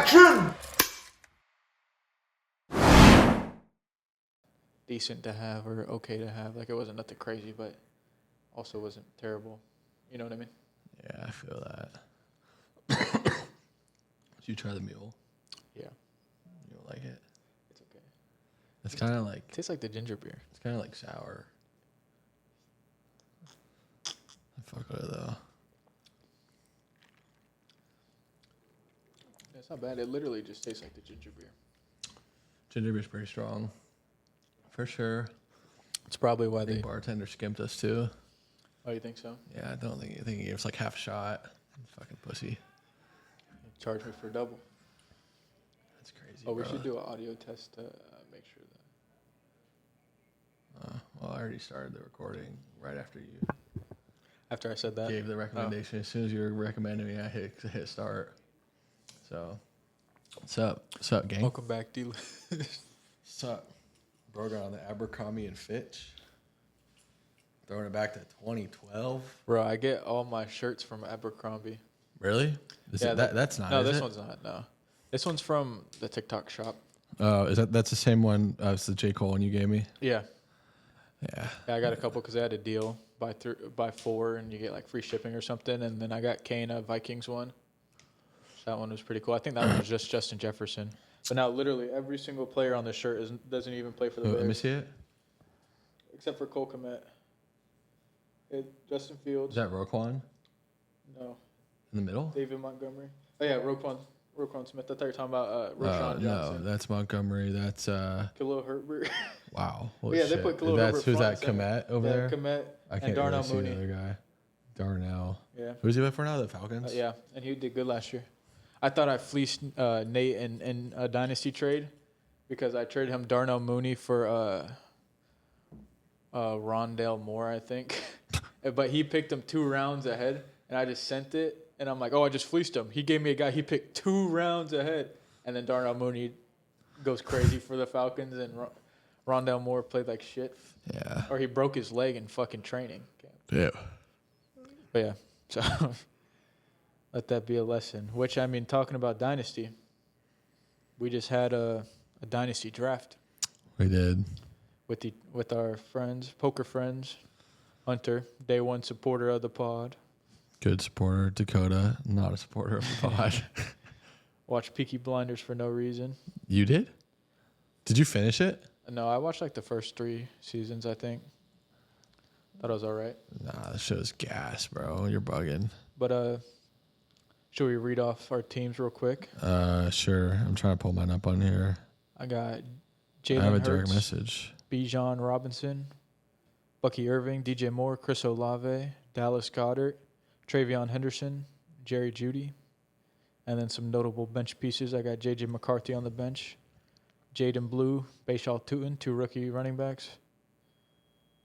Action! Decent to have or okay to have. Like, it wasn't nothing crazy, but also wasn't terrible. You know what I mean? Yeah, I feel that. Did you try the mule? Yeah. You don't like it? It's okay. It's kind of like It tastes like the ginger beer. it's kind of like sour. I fuck with it though. It's not bad. It literally just tastes like the ginger beer. Ginger beer's pretty strong, for sure. It's probably why I think they... bartender skimped us too. Oh, you think so? Yeah, I think he gave us like half a shot. Fucking pussy. Charge me for double. That's crazy. Oh, we bro. should do an audio test to make sure that... Well, I already started the recording right after you After I said that? gave the recommendation. As soon as you were recommending me, I hit start. So, what's up? What's up, gang? Welcome back, D. What's up? Bro got on the Abercrombie and Fitch. Throwing it back to 2012. Bro, I get all my shirts from Abercrombie. Really? That's not. No, is this it? one's not. No, this one's from the TikTok shop. Oh, that's the same one as the J. Cole one you gave me? Yeah, Yeah. I got a couple because they had a deal buy 4 and you get like free shipping or something. And then I got Kana Vikings one. That one was pretty cool. I think that one was just Justin Jefferson. But now literally every single player on this shirt doesn't even play for the Oh, Bears. let me see it. Except for Cole Kmet. Justin Fields. Is that Roquan No. in the middle? David Montgomery. Oh yeah, Roquan Smith. I thought you were talking about Rashawn Johnson. No, that's Montgomery. That's Khalil Herbert. wow. Yeah, they shit. put Khalil That's Herbert who's front that? and center. Komet over there. Komet I and can't Darnell really see Mooney. the other guy. Darnell. Yeah. Who's he with for now? The Falcons. Yeah, and he did good last year. I thought I fleeced Nate in a dynasty trade because I traded him Darnell Mooney for Rondale Moore, I think. But he picked him 2 rounds ahead, and I just sent it. And I'm like, oh, I just fleeced him. He gave me a guy he picked 2 rounds ahead. And then Darnell Mooney goes crazy for the Falcons, and Rondale Moore played like shit. Yeah. Or he broke his leg in fucking training camp. Yeah. But yeah, so let that be a lesson. Which, I mean, talking about dynasty, we just had a dynasty draft We did. with our friends, poker friends. Hunter, day 1 supporter of the pod. Good supporter. Dakota, not a supporter of the pod. Watched Peaky Blinders for no reason. You did? Did you finish it? No, I watched like the first 3 seasons, I think. Thought it was all right. Nah, this show's gas, bro. You're bugging. But should we read off our teams real quick? Sure. I'm trying to pull mine up on here. I got I have a Jalen direct Hurts, message. Bijan Robinson, Bucky Irving, DJ Moore, Chris Olave, Dallas Goedert, Travion Henderson, Jerry Jeudy, and then some notable bench pieces. I got J.J. McCarthy on the bench, Jaden Blue, Bayshaw Tootin, 2 rookie running backs.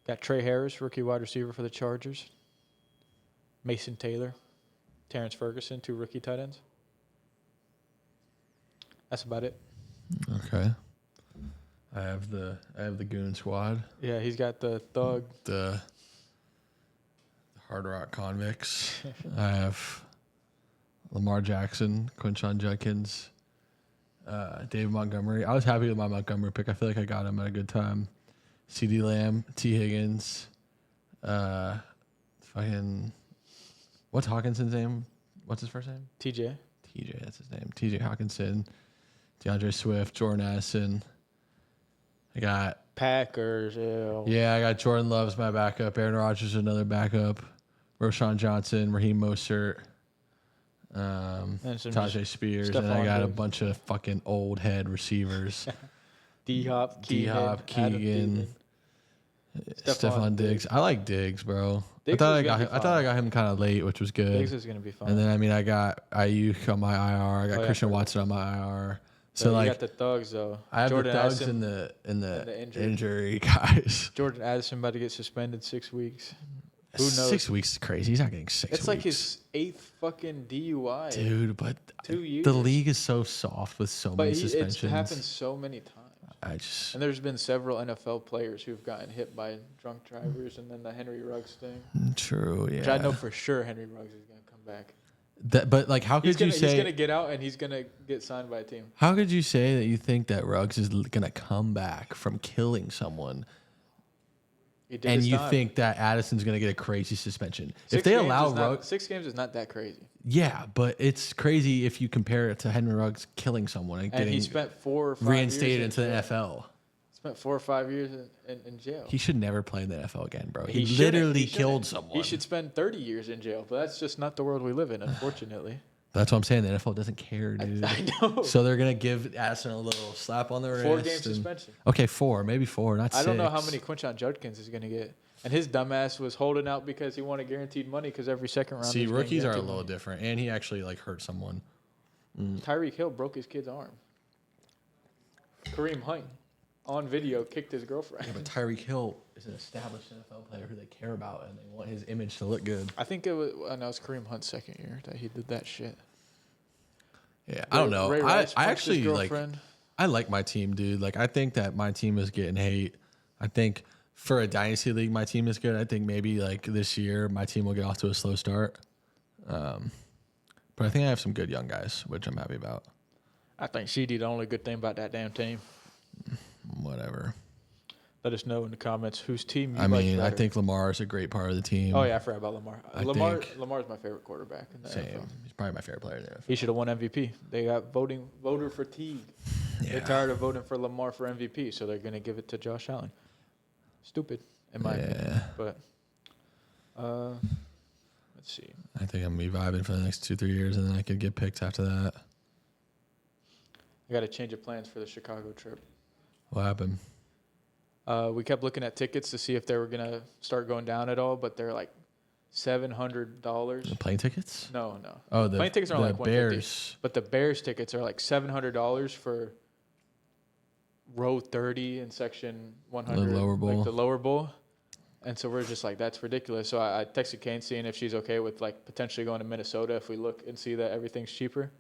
Got Trey Harris, rookie wide receiver for the Chargers. Mason Taylor, Terrence Ferguson, 2 rookie tight ends. That's about it. Okay. I have the Goon Squad. Yeah, he's got the Thug. The Hard Rock Convicts. I have Lamar Jackson, Quinshon Judkins, David Montgomery. I was happy with my Montgomery pick. I feel like I got him at a good time. CeeDee Lamb, T. Higgins, what's Hawkinson's name? What's his first name? TJ. TJ, that's his name. TJ Hawkinson, DeAndre Swift, Jordan Addison. I got Packers. I got Jordan Love's my backup. Aaron Rodgers another backup. Roshan Johnson, Raheem Mostert, And some Tajay Spears, and I Stephon got a Diggs. bunch of fucking old head receivers. D-Hop, D-Hop, Keegan, Stephon Stephon Diggs. I like Diggs, bro. Diggs I is gonna be thought I got him kind of late, which was good. Diggs is going to be fun. And then I got Ayuk on my IR. I got Christian Watson on my IR. So you like got the Thugs, though. I have Jordan the thugs Addison, in the the injury. injury guys. Jordan Addison about to get suspended 6 weeks. Who knows? 6 weeks is crazy. He's not getting 6 weeks. It's like his 8th fucking DUI. Dude, but 2 years. the league is so soft with so many But it's suspensions. happened so many times. And there's been several NFL players who've gotten hit by drunk drivers, and then the Henry Ruggs thing. True, yeah. Which I know for sure Henry Ruggs is going to come back. But like, how could you He's gonna say? get out and he's gonna get signed by a team. How could you say that you think that Ruggs is gonna come back from killing someone, He did and his you time. think that Addison's gonna get a crazy suspension? If 6 they games allow is not- Ruggs, 6 games is not that crazy. yeah, but it's crazy if you compare it to Henry Ruggs killing someone and And he getting spent 4 or 5 reinstated years into in the jail. NFL. Spent 4 or 5 years in jail. He should never play in the NFL again, bro. He shouldn't. literally He shouldn't. killed someone. He should spend 30 years in jail, but that's just not the world we live in, unfortunately. That's what I'm saying. The NFL doesn't care, dude. I know. So they're gonna give Addison a little slap on the wrist. 4-game and- suspension. Okay, 4, maybe 4, not 6. I don't know how many Quinshon Judkins is going to get. And his dumbass was holding out because he wanted guaranteed money because every second round. See, he's getting rookies are a guaranteed little money. different, and he actually like hurt someone. Tyreek Hill broke his kid's arm. Kareem Hunt, on video, kicked his girlfriend. Yeah, but Tyreek Hill is an established NFL player who they care about, and they want his image to look good. I think it was. I know it's Kareem Hunt's second year that he did that shit. Yeah, I don't know. Ray I Rice punched his actually like. girlfriend. I like my team, dude. Like, I think that my team is getting hate. I think for a dynasty league, my team is good. I think maybe like this year, my team will get off to a slow start. But I think I have some good young guys, which I'm happy about. I think CD the only good thing about that damn team. Whatever. Let us know in the comments whose team you I like mean, I better. think Lamar is a great part of the team. Oh yeah, I forgot about Lamar. I think- Lamar's my favorite quarterback in the Same. NFL. He's probably my favorite player in the NFL. He should have won MVP. They got voter fatigue. They're tired of voting for Lamar for MVP, so they're gonna give it to Josh Allen. Stupid, in my opinion. But let's see. I think I'm gonna be vibing for the next 2-3 years, and then I could get picked after that. I got to change of plans for the Chicago trip. What happened? We kept looking at tickets to see if they were gonna start going down at all, but they're like $700. The plane tickets? No. Oh, the plane tickets are the like $150. Bears. But the Bears tickets are like $700 for row 30 in section 100, lower bowl. like the lower bowl. And so we're just like, that's ridiculous. So I texted Kane seeing if she's okay with like potentially going to Minnesota if we look and see that everything's cheaper.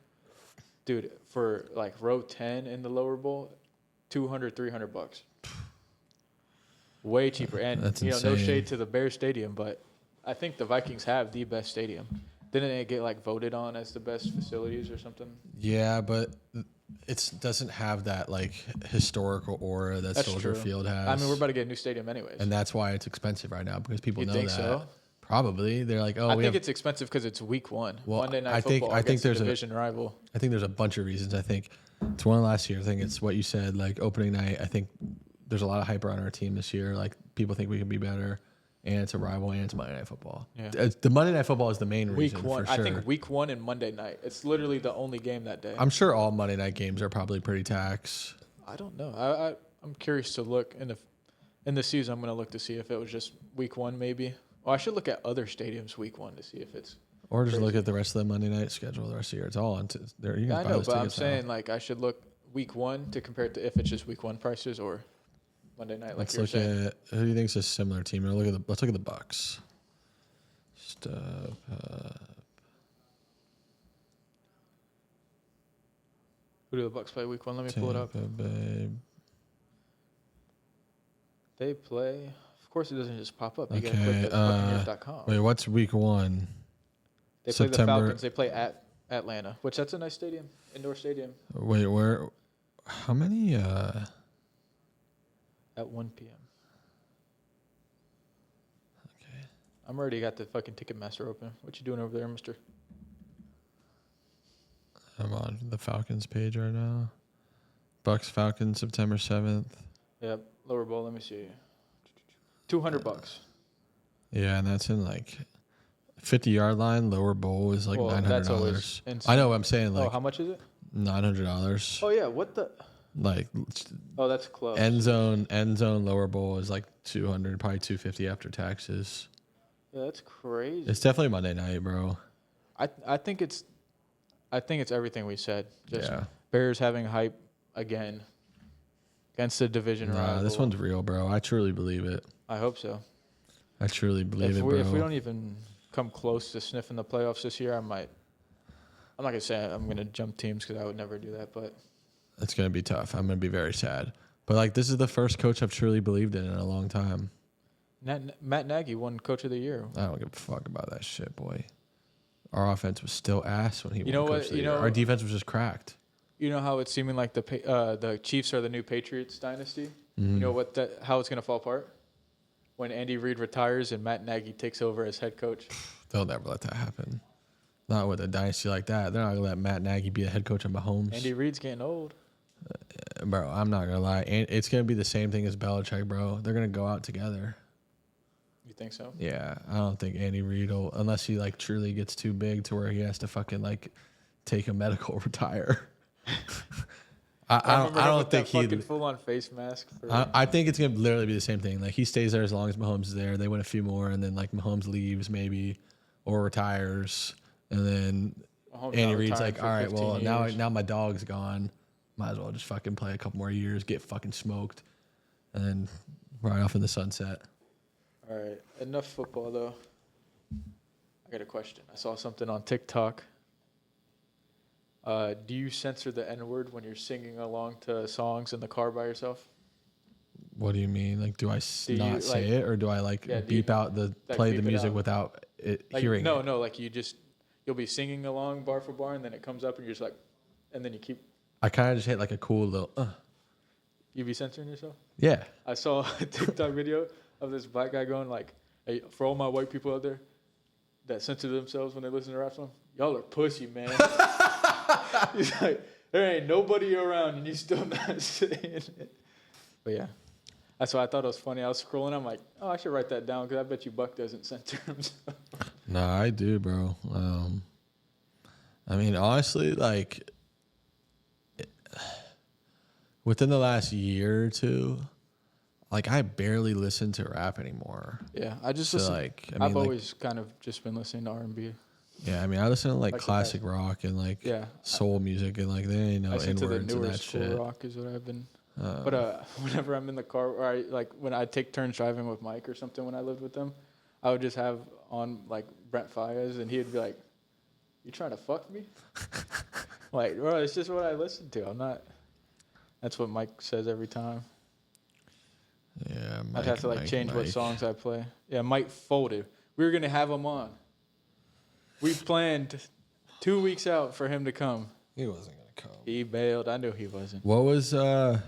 Dude, for like row 10 in the lower bowl, $200-$300. Way cheaper. And That's no insane. shade to the Bears stadium, but I think the Vikings have the best stadium. Didn't it get like voted on as the best facilities or something? Yeah, but it doesn't have that like historical aura that That's Soldier true. Field has. I mean, we're about to get a new stadium anyways. and that's why it's expensive right now because people You know think that. so? Probably. They're like, oh, I we think have. it's expensive because it's week one. Well, Monday Night I think- Football I think against there's a a- division rival. I think there's a bunch of reasons. I think it's one of last year. I think it's what you said, like opening night. I think there's a lot of hype around our team this year. Like people think we can be better, and it's a rival, and it's Monday Night Football. Yeah. The Monday Night Football is the main reason Week one. for sure. I think week one and Monday night. It's literally the only game that day. I'm sure all Monday night games are probably pretty tax. I don't know. I'm curious to look in the season. I'm going to look to see if it was just week one, maybe. Well, I should look at other stadiums week one to see if it's. Or just Crazy. look at the rest of the Monday night schedule the rest of the year. It's all on. There, you can I buy know, those but I'm tickets now. saying like I should look week one to compare it to if it's just week one prices or Monday night. Like Let's you're look saying. at who do you think is a similar team. Let's look at the Bucks. Stuff. Who do the Bucks play week one? Let me pull it up. Tampa Bay. They play. Of course, it doesn't just pop up. You gotta Okay, click the Buccaneers.com. Wait, what's week one? They play the September- Falcons. They play at Atlanta, which that's a nice stadium, indoor stadium, Wait, where? How many? at 1 p.m. Okay. I'm already got the fucking Ticketmaster open. What you doing over there, mister? I'm on the Falcons page right now. Bucks Falcons September 7th. Yep, lower bowl. Let me see. $200. Yeah, and that's in like 50-yard line. Lower bowl is like Well, $900. that's always insane. I know what I'm saying. Like Oh, how much is it? $900. Oh yeah, what the? Like Oh, that's close. end zone lower bowl is like 200, probably 250 after taxes. Yeah, that's crazy. It's definitely Monday night, bro. I think it's everything we said. Just Yeah. Bears having hype again against the division rival. This one's real, bro. I truly believe it. I hope so. I truly believe If it, we, bro. if we don't even come close to sniffing the playoffs this year, I might. I'm not gonna say I'm gonna jump teams because I would never do that, but It's gonna be tough. I'm gonna be very sad. But like, this is the first coach I've truly believed in a long time. Matt Nagy won Coach of the Year. I don't give a fuck about that shit, boy. our offense was still ass when he You know won what? Coach of the You Year. know- Our defense was just cracked. You know how it's seeming like the Chiefs are the new Patriots dynasty? Mm-hmm. You know how it's going to fall apart? When Andy Reid retires and Matt Nagy takes over as head coach. They'll never let that happen. Not with a dynasty like that. They're not gonna let Matt Nagy be the head coach of Mahomes. Andy Reid's getting old. Bro, I'm not gonna lie. It's gonna be the same thing as Belichick, bro. They're gonna go out together. You think so? Yeah, I don't think Andy Reid will, unless he like truly gets too big to where he has to fucking like take a medical retire. I don't think he. fucking full on face mask. I think it's gonna literally be the same thing. Like he stays there as long as Mahomes is there. They win a few more, and then like Mahomes leaves maybe, or retires, and then Mahomes Andy not Reid's retiring like, for all right, 15 well years. now my dog's gone. Might as well just fucking play a couple more years, get fucking smoked, and then ride off in the sunset. All right, enough football though. I got a question. I saw something on TikTok. Do you censor the N-word when you're singing along to songs in the car by yourself? What do you mean? Like, do I Do you, not say it, or do I like Yeah, do beep you- out the like, play beep the it music out. without it Like, hearing no, it? no, like you'll be singing along bar for bar, and then it comes up, and you're just like, and then you keep, I kind of just hit like a cool little. you be censoring yourself? Yeah. I saw a TikTok video of this black guy going like, hey, for all my white people out there that censor themselves when they listen to rap songs, y'all are pussy, man. He's like, there ain't nobody around and you still not saying it. But yeah, that's why I thought it was funny. I was scrolling. I'm like, oh, I should write that down because I bet you Buck doesn't censor himself. No, I do, bro. I mean, honestly, like within the last year or two, like I barely listen to rap anymore. Yeah, I just So listen. like, I've always kind of just been listening to R&B. yeah, I mean, I listen to like Like the classic rock and like Yeah. soul music, and like there ain't no I listen to the N-words and newer that school shit. rock is what I've been. But whenever I'm in the car, or like when I take turns driving with Mike or something when I lived with them, I would just have on like Brent Faiyaz, and he'd be like, "You trying to fuck me?" Like, bro, it's just what I listen to. I'm not. That's what Mike says every time. Yeah, I'd have to like change what songs I play. Yeah, Mike folded. We were gonna have him on. We planned 2 weeks out for him to come. He wasn't gonna come. He bailed. I knew he wasn't. What was there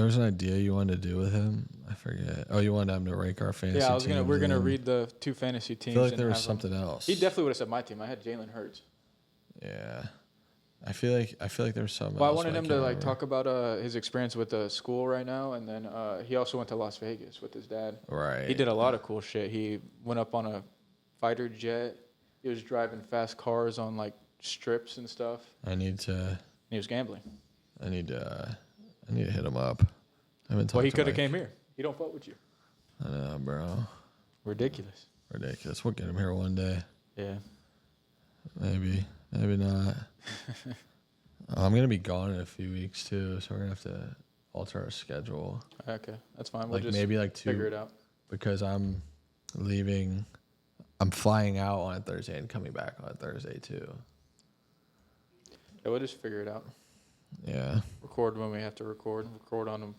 was an idea you wanted to do with him? I forget. Oh, you wanted him to rank our fantasy. Yeah, I was gonna. We're teams, gonna and read the two fantasy I teams. feel like and there was have him- something else. He definitely would have said my team. I had Jalen Hurts. Yeah, I feel like there was something. Well, I else, wanted but him to can't like remember. talk about his experience with the school right now, and then he also went to Las Vegas with his dad. Right. He did a lot of cool shit. He went up on a fighter jet. He was driving fast cars on like strips and stuff. I need to. And he was gambling. I need to hit him up. I haven't talked. Well, he to could have Mike. came here. He don't fuck with you. I know, bro. Ridiculous. Ridiculous. We'll get him here one day. Yeah. Maybe. Maybe not. I'm gonna be gone in a few weeks too, so we're gonna have to alter our schedule. Okay, that's fine. We'll Like just maybe like figure it two, out. because I'm leaving. I'm flying out on a Thursday and coming back on a Thursday too. Yeah, we'll just figure it out. Yeah. Record when we have to record. Record on them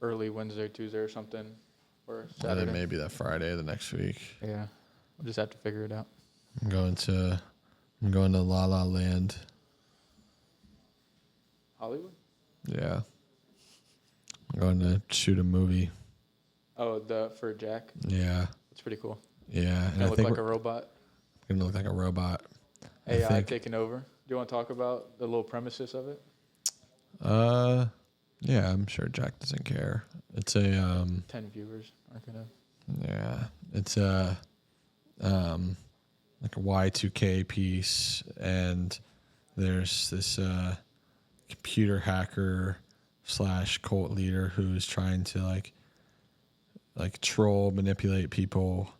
early Wednesday, Tuesday, or something, or And Saturday. then maybe that Friday the next week. Yeah, we'll just have to figure it out. I'm going to La La Land. Hollywood? Yeah. I'm going to shoot a movie. Oh, for Jack. Yeah. It's pretty cool. Yeah. And I I look think like we're a robot. gonna look like a robot. I AI think. taking over. Do you want to talk about the little premises of it? Yeah, I'm sure Jack doesn't care. It's a 10 viewers aren't gonna. yeah, it's a like a Y2K piece, and there's this computer hacker / cult leader who's trying to like troll, manipulate people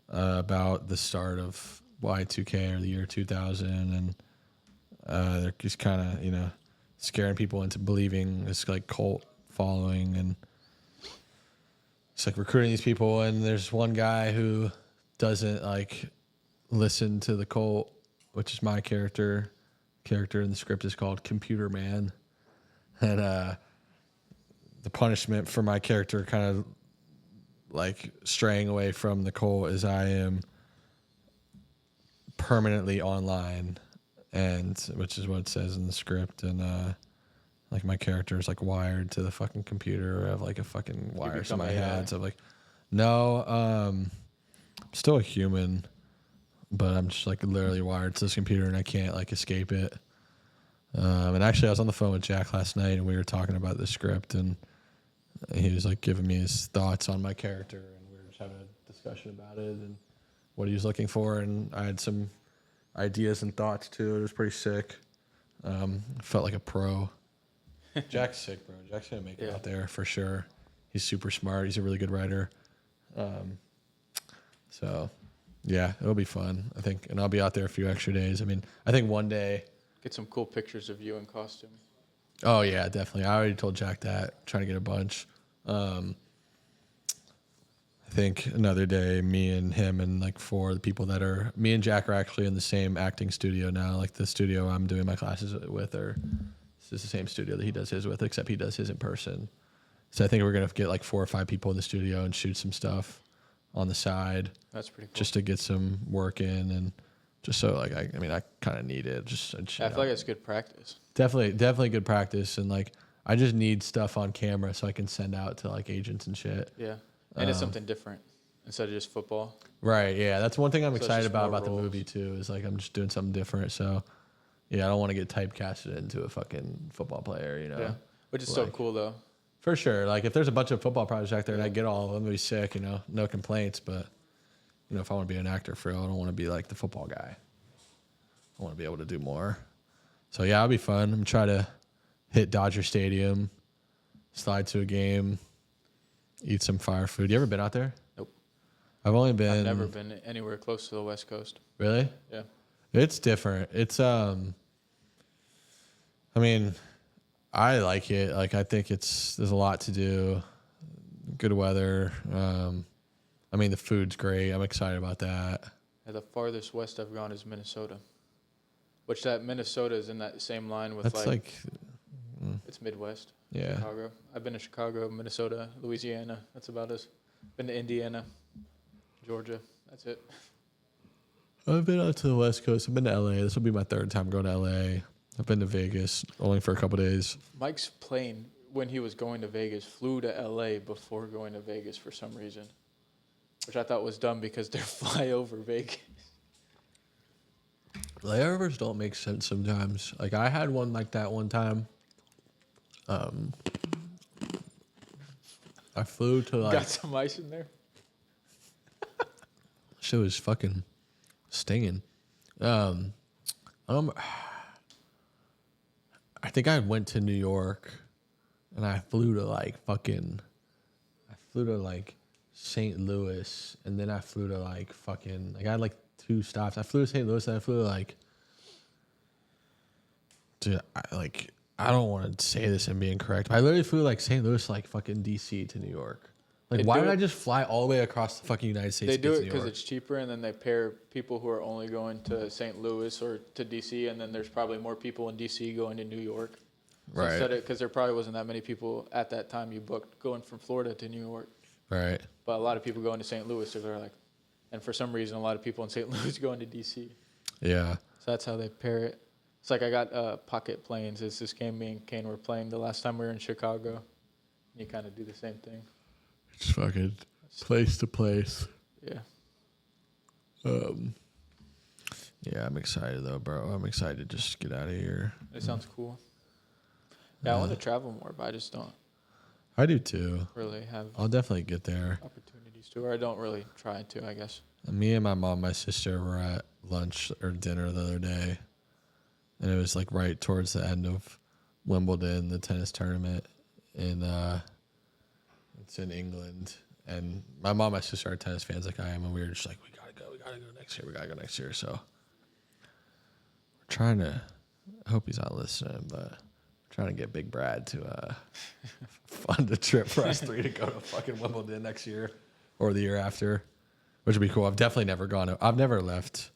about the start of Y2K or the year 2000, and they're just kind of scaring people into believing this like cult following, and it's like recruiting these people. And there's one guy who doesn't like listen to the cult, which is my character in the script is called Computer Man, and the punishment for my character kind of like straying away from the cult is I am permanently online, and which is what it says in the script. And like my character is like wired to the fucking computer. I have like a fucking wires in become my AI? head. So I'm like, no, I'm still a human, but I'm just like literally wired to this computer, and I can't like escape it. And actually, I was on the phone with Jack last night, and we were talking about the script, and he was like giving me his thoughts on my character, and we were just having a discussion about it and what he was looking for, and I had some ideas and thoughts too. It was pretty sick. Felt like a pro. Jack's sick, bro. Jack's gonna make it out there for sure. He's super smart. He's a really good writer. So, yeah, it'll be fun, I think, and I'll be out there a few extra days. I mean, I think one day. Get some cool pictures of you in costume. Oh yeah, definitely. I already told Jack that. Trying to get a bunch. I think another day, me and him and like 4 of the people that are me and Jack are actually in the same acting studio now. Like the studio I'm doing my classes with, or this is the same studio that he does his with, except he does his in person. So I think we're gonna get like 4 or 5 people in the studio and shoot some stuff on the side. That's pretty cool. Just to get some work in, and just so like I mean I kind of need it. I feel like it's good practice. Definitely good practice, and like I just need stuff on camera so I can send out to like agents and shit. Yeah, and it's something different instead of just football. Right. Yeah, that's one thing I'm So it's excited just about more the roles. movie too. Is like I'm just doing something different. So yeah, I don't want to get typecasted into a fucking football player. You know. Yeah, which is so Like, cool though. For sure. Like if there's a bunch of football projects out there and I get all of them, it'd be sick. You know, no complaints. But you know, if I want to be an actor for real, I don't want to be like the football guy. I want to be able to do more. So yeah, it'll be fun. I'm trying to hit Dodger Stadium, slide to a game, eat some fire food. You ever been out there? Nope. I've only been. I've never been anywhere close to the West Coast. Really? Yeah. It's different. It's I mean, I like it. Like I think there's a lot to do. Good weather. I mean the food's great. I'm excited about that. Yeah, the farthest west I've gone is Minnesota. Which that Minnesota is in that same line with That's it's Midwest. yeah. Chicago. I've been to Chicago, Minnesota, Louisiana. That's about it. Been to Indiana, Georgia. That's it. I've been out to the West Coast. I've been to LA. This will be my 3rd time going to LA. I've been to Vegas only for a couple days. Mike's plane, when he was going to Vegas, flew to LA before going to Vegas for some reason. Which I thought was dumb because they're flyover Vegas. Layovers don't make sense sometimes. Like I had one like that one time. I flew to like Got some ice in there. shit was fucking stinging. I think I went to New York and I flew to like St. Louis, and then I flew to like fucking like I had like 2 stops. I flew to St. Louis and I flew to like I don't want to say this and be incorrect, but I literally flew like St. Louis to like fucking DC to New York. Like They why do did I it- just fly all the way across the fucking United States They to do get it to New because York? it's cheaper, and then they pair people who are only going to St. Louis or to DC, and then there's probably more people in DC going to New York. So Right. because there probably wasn't that many people at that time you booked going from Florida to New York. Right. But a lot of people going to St. Louis, so they're like, and for some reason, a lot of people in St. Louis going to DC. Yeah. So that's how they pair it. It's like I got Pocket Planes. It's this game me and Kane were playing the last time we were in Chicago. You kind of do the same thing. It's fucking place to place. Yeah. Yeah, I'm excited though, bro. I'm excited to just get out of here. It sounds cool. Yeah, I want to travel more, but I just don't I do too. really have I'll definitely get there. opportunities to, or I don't really try to, I guess. Me and my mom, my sister were at lunch or dinner the other day, and it was like right towards the end of Wimbledon, the tennis tournament, and it's in England. And my mom, my sister are tennis fans like I am, and we were just like, we gotta go next year. So we're trying to. I hope he's not listening, but trying to get Big Brad to fund a trip for us 3 to go to fucking Wimbledon next year or the year after, which would be cool. I've definitely never gone. I've never left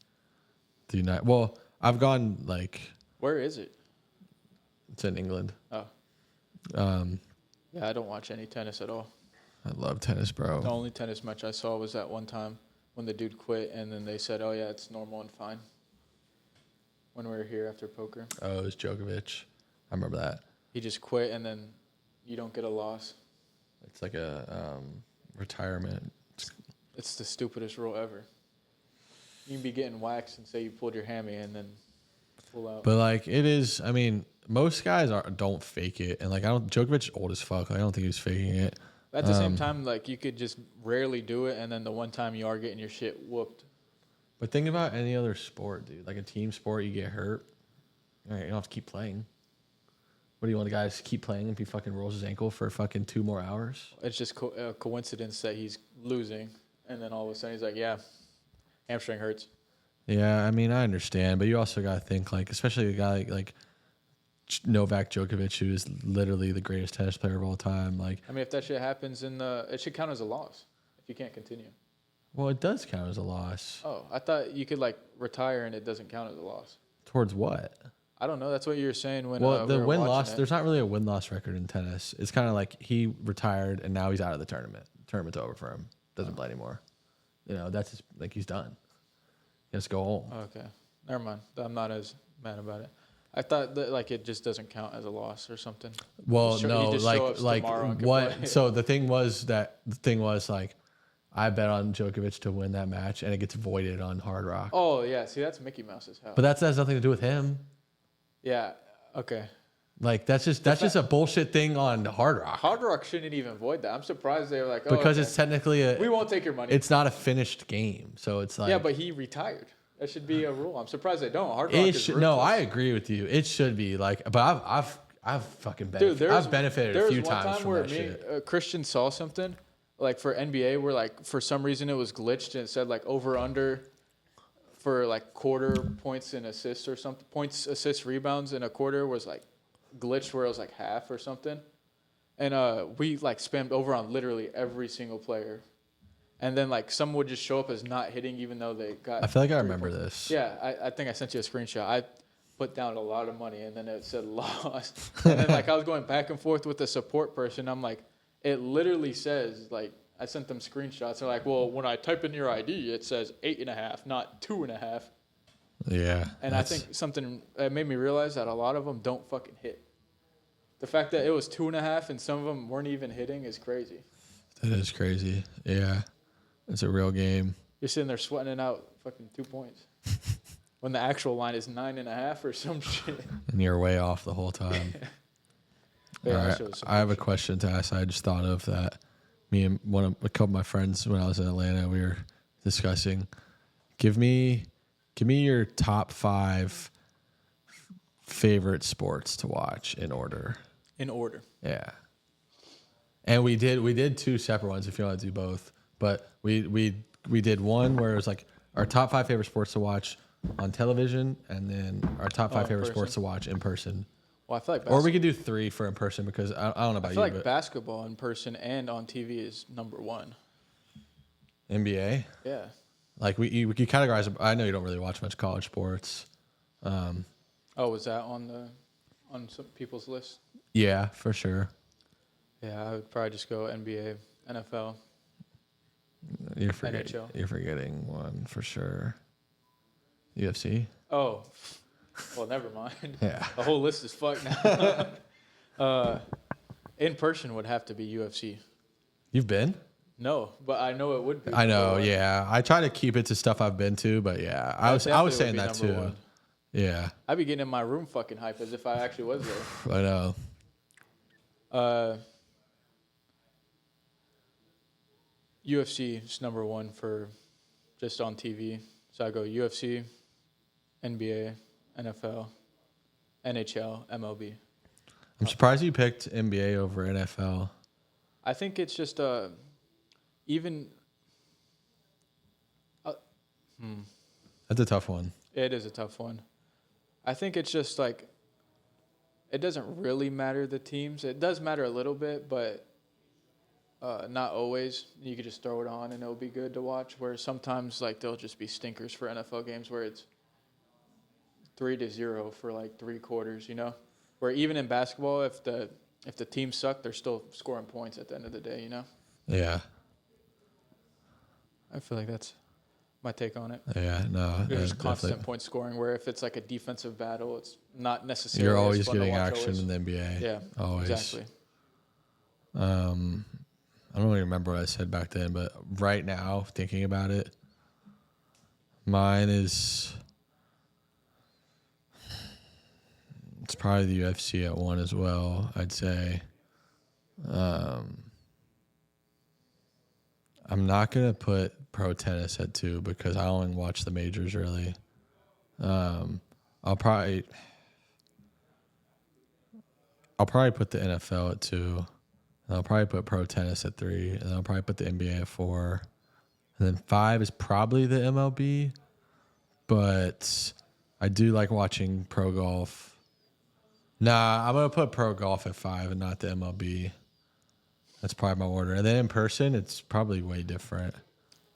the United. Well, I've gone like Where is it? it's in England. Oh, Um, yeah, I don't watch any tennis at all. I love tennis, The bro. only tennis match I saw was that one time when the dude quit, and then they said, "Oh yeah, it's normal and fine." when we were here after poker. Oh, it was Djokovic. I remember that. He just quit, and then you don't get a loss. It's like a retirement. It's the stupidest rule ever. You can be getting waxed and say you pulled your hammy and then pull out. But like it is, I mean, most guys don't fake it, and like Djokovic is old as fuck. Like, I don't think he was faking it. At the same time, like you could just rarely do it, and then the one time you are getting your shit whooped. But think about any other sport, dude. Like a team sport, you get hurt. All right, you don't have to keep playing. What do you want the guys to keep playing if he fucking rolls his ankle for fucking 2 more hours? It's just a coincidence that he's losing, and then all of a sudden he's like, yeah, hamstring hurts. Yeah, I mean, I understand, but you also got to think, like, especially a guy like Novak Djokovic, who is literally the greatest tennis player of all time. Like, I mean, if that shit happens it should count as a loss if you can't continue. well, it does count as a loss. Oh, I thought you could like retire and it doesn't count as a loss. Towards what? I don't know. That's what you were saying when. Well, we the were win watching loss. it. There's not really a win loss record in tennis. It's kind of like he retired and now he's out of the tournament. Tournament's over for him. Doesn't play anymore. You know, that's just, like he's done. He has to go home. Okay, never mind. I'm not as mad about it. I thought that like it just doesn't count as a loss or something. Well, You no, just show up like tomorrow and can what? play. So the thing was like, I bet on Djokovic to win that match, and it gets voided on Hard Rock. Oh yeah, see that's Mickey Mouse as hell. But that has nothing to do with him. Yeah. Okay. Like that's just a bullshit thing on Hard Rock. Hard Rock shouldn't even void that. I'm surprised they were like, oh, Because okay. it's technically we won't take your money. It's not a finished game, so it's like yeah, but he retired. That should be a rule. I'm surprised they don't. Hard Rock is no, ruthless. I agree with you. It should be like, but I've fucking benefited. I've benefited a few times from that shit. Christian saw something like for NBA where like for some reason it was glitched and it said like over under for like quarter points and assists or something. Points, assists, rebounds in a quarter was like glitched where it was like half or something. And we like spammed over on literally every single player. And then like some would just show up as not hitting even though they got. I feel like I 3 remember points. this. Yeah, I think I sent you a screenshot. I put down a lot of money and then it said lost. And then like I was going back and forth with the support person. I'm like, it literally says like I sent them screenshots. They're like, well, when I type in your ID, it says 8.5, not 2.5. Yeah. And I think something that made me realize that a lot of them don't fucking hit. The fact that it was 2.5 and some of them weren't even hitting is crazy. That is crazy. Yeah. It's a real game. You're sitting there sweating it out fucking 2 points. When the actual line is 9.5 or some shit. And you're way off the whole time. Yeah, All that right. shit was some I have a bullshit. question to ask. I just thought of that. Me and a couple of my friends when I was in Atlanta, we were discussing. Give me your top 5 favorite sports to watch in order. In order. Yeah. And we did 2 separate ones if you want to do both. But we did one where it was like our top 5 favorite sports to watch on television, and then our top 5 in favorite person. sports to watch in person. Well, I feel like Or we could do 3 for in person because I don't know about I feel you, like but basketball in person and on TV is number 1. NBA. Yeah. Like we categorize. I know you don't really watch much college sports. Oh, was that on some people's list? Yeah, for sure. Yeah, I would probably just go NBA, NFL. You're forgetting. NHL. You're forgetting one for sure. UFC. Oh, well, never mind. Yeah. The whole list is fucked now. In person would have to be UFC. You've been? No, but I know it would be. I know. Yeah. I try to keep it to stuff I've been to, but yeah, I was Definitely saying would be that number too. 1. Yeah. I'd be getting in my room fucking hype as if I actually was there. I know. UFC is number 1 for just on TV. So I go UFC, NBA, NFL, NHL, MLB. I'm surprised you picked NBA over NFL. I think it's just even. That's a tough one. It is a tough one. I think it's just like. It doesn't really matter the teams. It does matter a little bit, but not always. You could just throw it on and it'll be good to watch. Where sometimes like they'll just be stinkers for NFL games where it's 3-0 for like 3 quarters. You know, where even in basketball, if the teams suck, they're still scoring points at the end of the day. You know. Yeah. I feel like that's my take on it. Yeah, no. There's yeah, constant definitely. point scoring where if it's like a defensive battle, it's not necessarily You're as always fun to getting watch action always. in the NBA. Yeah, Always. exactly. I don't really remember what I said back then, but right now, thinking about it, mine is. It's probably the UFC at 1 as well, I'd say. I'm not going to put pro tennis at 2 because I only watch the majors really. I'll probably put the NFL at 2. And I'll probably put pro tennis at 3. And I'll probably put the NBA at 4. And then 5 is probably the MLB. But I do like watching pro golf. Nah, I'm going to put pro golf at 5 and not the MLB. That's probably my order. And then in person, it's probably way different.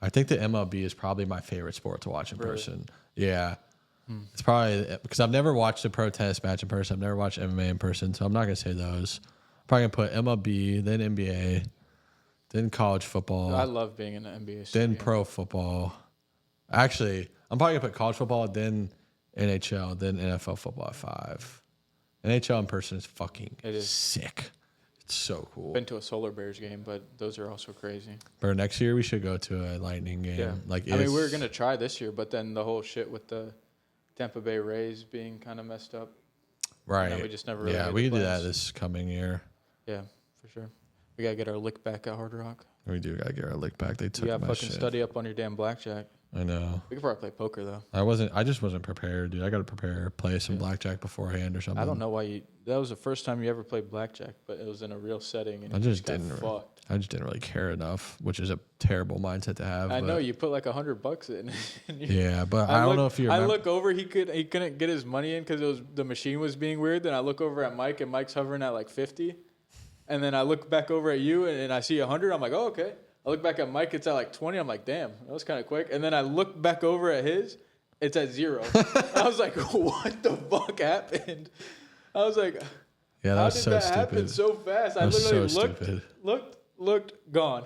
I think the MLB is probably my favorite sport to watch in person. Yeah. It's probably because I've never watched a pro tennis match in person. I've never watched MMA in person, so I'm not going to say those. I'm probably going to put MLB, then NBA, then college football. I love being in the NBA. Then stadium. pro football. Actually, I'm probably going to put college football, then NHL, then NFL football at 5. NHL in person is fucking sick. It's so cool. Been to a Solar Bears game, but those are also crazy. Bro, next year we should go to a Lightning game. Yeah. Like, I mean, we were gonna try this year, but then the whole shit with the Tampa Bay Rays being kind of messed up. right. And we just never really Yeah, made we the can do that playoffs. this coming year. Yeah, for sure. We gotta get our lick back at Hard Rock. We do gotta get our lick back. They took You gotta my fucking shit. study up on your damn blackjack. I know. We could probably play poker though. I just wasn't prepared, dude. I gotta prepare, play some blackjack beforehand or something. I don't know why you. That was the first time you ever played blackjack, but it was in a real setting, and I you just got didn't. fucked. I just didn't really care enough, which is a terrible mindset to have. I but know you put like $100 in. And Yeah, but I don't know if you I remember. look over. He couldn't get his money in because the machine was being weird. Then I look over at Mike, and Mike's hovering at like 50. And then I look back over at you, and I see 100. I'm like, oh, okay. I look back at Mike, it's at like 20. I'm like, damn, that was kind of quick. And then I look back over at his, it's at 0. I was like, what the fuck happened? I was like, Yeah, that how was did so that stupid. happen so fast? I That was literally so stupid. looked, gone.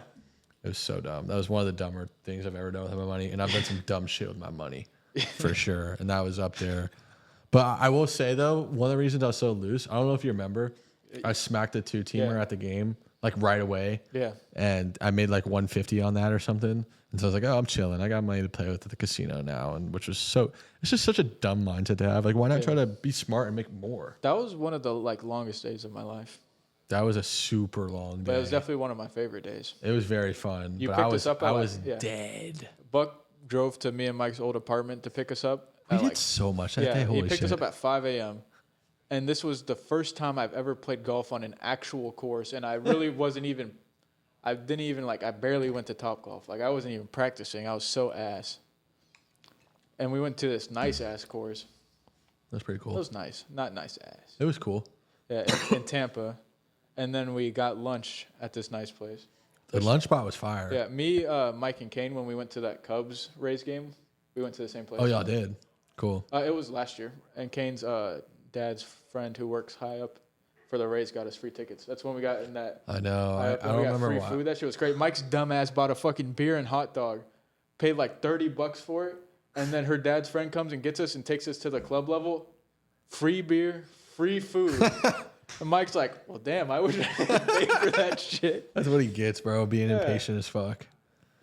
It was so dumb. That was one of the dumber things I've ever done with my money, and I've done some dumb shit with my money, for sure. And that was up there. But I will say though, one of the reasons I was so loose, I don't know if you remember, I smacked a 2-teamer Yeah. at the game like right away. Yeah. And I made like 150 on that or something. And so I was like, oh, I'm chilling. I got money to play with at the casino now. And which was it's just such a dumb mindset to have. Like, why not try to be smart and make more? That was one of the like longest days of my life. That was a super long day. But it was definitely one of my favorite days. It was very fun. You but picked I was, us up at I like- was yeah. dead. Buck drove to me and Mike's old apartment to pick us up. We at, did like, so much that day. yeah, Holy he picked shit. us up at 5 a.m. And this was the first time I've ever played golf on an actual course. And I really I barely went to Top Golf. Like, I wasn't even practicing. I was so ass. And we went to this nice ass course. That's pretty It cool. was nice. Not nice ass. It was cool. Yeah, in Tampa. And then we got lunch at this nice place. The lunch spot was fire. Yeah, me, Mike, and Kane, when we went to that Cubs Rays game, we went to the same place. Oh, y'all did. Cool. It was last year. And Kane's dad's friend who works high up for the Rays got us free tickets. That's when we got in that. I know. high I up, and don't we got remember free why. food. That shit was great. Mike's dumbass bought a fucking beer and hot dog, paid like $30 for it, and then her dad's friend comes and gets us and takes us to the club level. Free beer, free food. And Mike's like, well, damn, I wish I had paid for that shit. That's what he gets, bro. Being Yeah. impatient as fuck.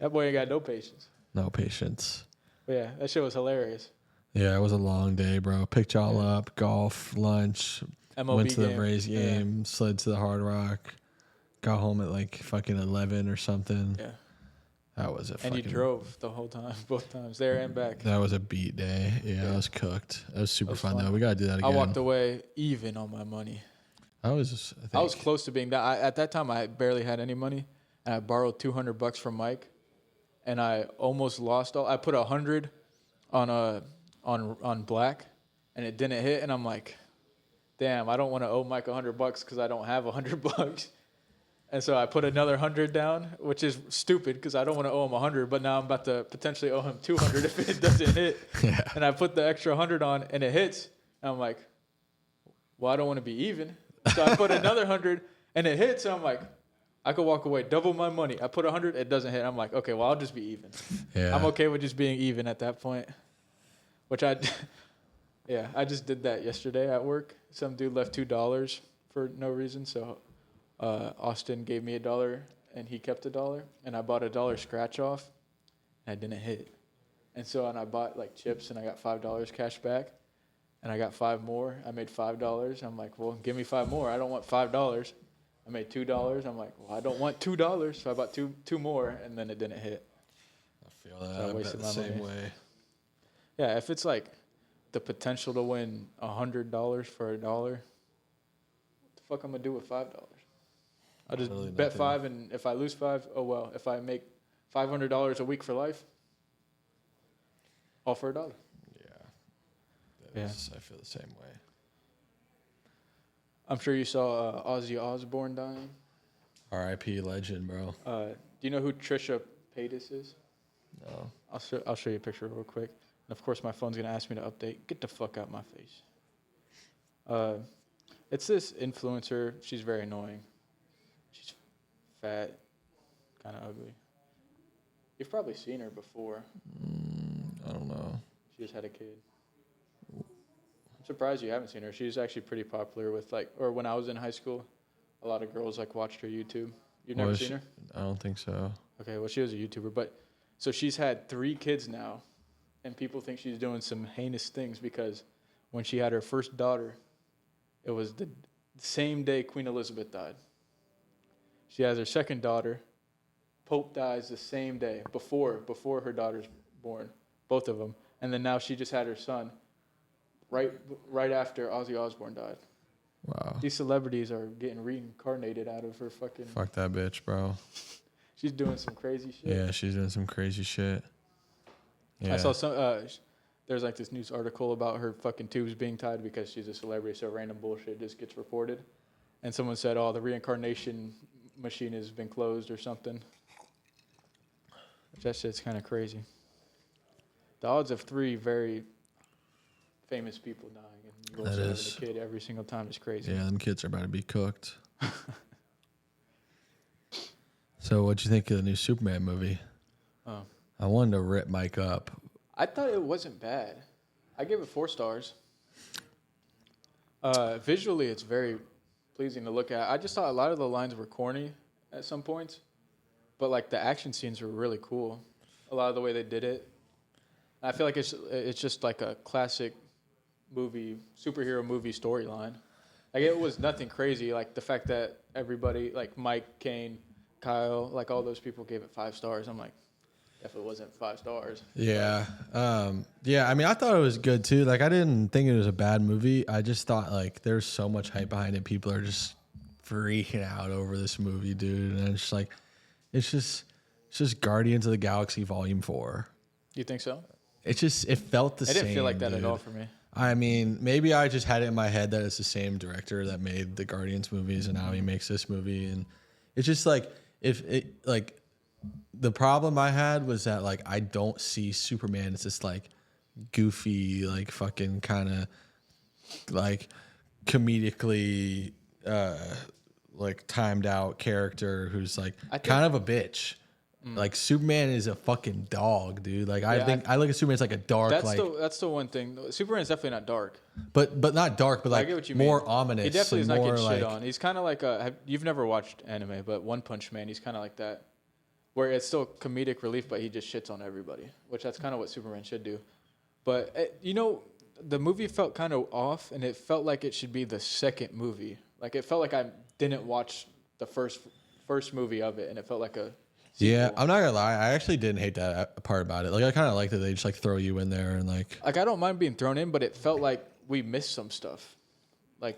That boy ain't got no patience. No patience. But yeah, that shit was hilarious. Yeah, it was a long day, bro. Picked y'all up, golf, lunch, MLB went to the game. Rays Yeah. game, slid to the Hard Rock, got home at like fucking 11 or something. Yeah. That was a And you fucking... drove the whole time, both times, there and back. That was a beat day. Yeah, Yeah. I was cooked. It was super was fun, fun. though. We got to do that I again. walked away even on my money. I was close to being down. At that time, I barely had any money, and I borrowed $200 from Mike, and I almost lost all. I put 100 on black, and it didn't hit, and I'm like, damn, I don't want to owe Mike $100 because I don't have $100. And so I put another 100 down, which is stupid because I don't want to owe him 100, but now I'm about to potentially owe him 200 if it doesn't hit. Yeah. And I put the extra 100 on, and it hits, and I'm like, well, I don't want to be even. So I put another 100, and it hits, and I'm like, I could walk away, double my money. I put 100, it doesn't hit. I'm like, okay, well, I'll just be even. Yeah. I'm okay with just being even at that point. Which I just did that yesterday at work. Some dude left $2 for no reason, so Austin gave me $1 and he kept $1, and I bought $1 scratch off, and I didn't hit. And so I bought like chips, and I got $5 cash back, and I got 5 more. I made $5. I'm like, well, give me 5 more. I don't want $5. I made $2. I'm like, well, I don't want $2, so I bought two more, and then it didn't hit. I feel that. So I I wasted bet the my same money. way. Yeah, if it's like the potential to win $100 for $1, what the fuck I'm gonna do with $5? I'll just Really bet nothing. 5, and if I lose 5, oh well. If I make $500 a week for life, all for $1. Yeah. Yeah. I feel the same way. I'm sure you saw Ozzy Osbourne dying. R.I.P. legend, bro. Do you know who Trisha Paytas is? No. I'll show you a picture real quick. And of course, my phone's gonna ask me to update. Get the fuck out my face. It's this influencer. She's very annoying. She's fat, kind of ugly. You've probably seen her before. I don't know. She just had a kid. I'm surprised you haven't seen her. She's actually pretty popular with or when I was in high school, a lot of girls watched her YouTube. You've never seen her? I don't think so. Okay, well, she was a YouTuber, but so she's had 3 kids now, and people think she's doing some heinous things because when she had her first daughter, it was the same day Queen Elizabeth died. She has her second daughter. Pope dies the same day before her daughter's born, both of them, and then now she just had her son right after Ozzy Osbourne died. Wow. These celebrities are getting reincarnated out of her fucking. Fuck that bitch, bro. She's doing some crazy shit. Yeah, she's doing some crazy shit. Yeah. I saw some. There's this news article about her fucking tubes being tied because she's a celebrity, so random bullshit just gets reported. And someone said, "Oh, the reincarnation machine has been closed or something." That shit's kind of crazy. The odds of 3 very famous people dying and you also having a kid every single time is crazy. Yeah, them kids are about to be cooked. So, what'd you think of the new Superman movie? Oh. I wanted to rip Mike up. I thought it wasn't bad. I gave it 4 stars. Visually, it's very pleasing to look at. I just thought a lot of the lines were corny at some points, but the action scenes were really cool. A lot of the way they did it. I feel like it's just like a classic superhero movie storyline. It was nothing crazy. The fact that everybody, Mike, Kane, Kyle, all those people gave it 5 stars. I'm like, if it wasn't 5 stars. Yeah. Yeah, I mean, I thought it was good too. I didn't think it was a bad movie. I just thought there's so much hype behind it. People are just freaking out over this movie, dude. And it's just Guardians of the Galaxy Volume 4. You think so? It felt the same. It didn't feel like that dude. at all for me. I mean, maybe I just had it in my head that it's the same director that made the Guardians movies, and now he makes this movie, and it's just the problem I had was that I don't see Superman as this goofy fucking kind of comedically timed out character who's kind of a bitch. Superman is a fucking dog, dude. I look at Superman as a dark That's the one thing. Superman's definitely not dark. but not dark, but I get what you more mean. ominous. He definitely is and not more getting shit on. He's kind of you've never watched anime, but One Punch Man, he's kind of like that, where it's still comedic relief, but he just shits on everybody, which that's kind of what Superman should do. But the movie felt kind of off, and it felt like it should be the second movie. It felt like I didn't watch the first movie of it, and it felt like a sequel. Yeah, I'm not gonna lie. I actually didn't hate that part about it. I kind of liked that they just throw you in there and I don't mind being thrown in, but it felt like we missed some stuff, a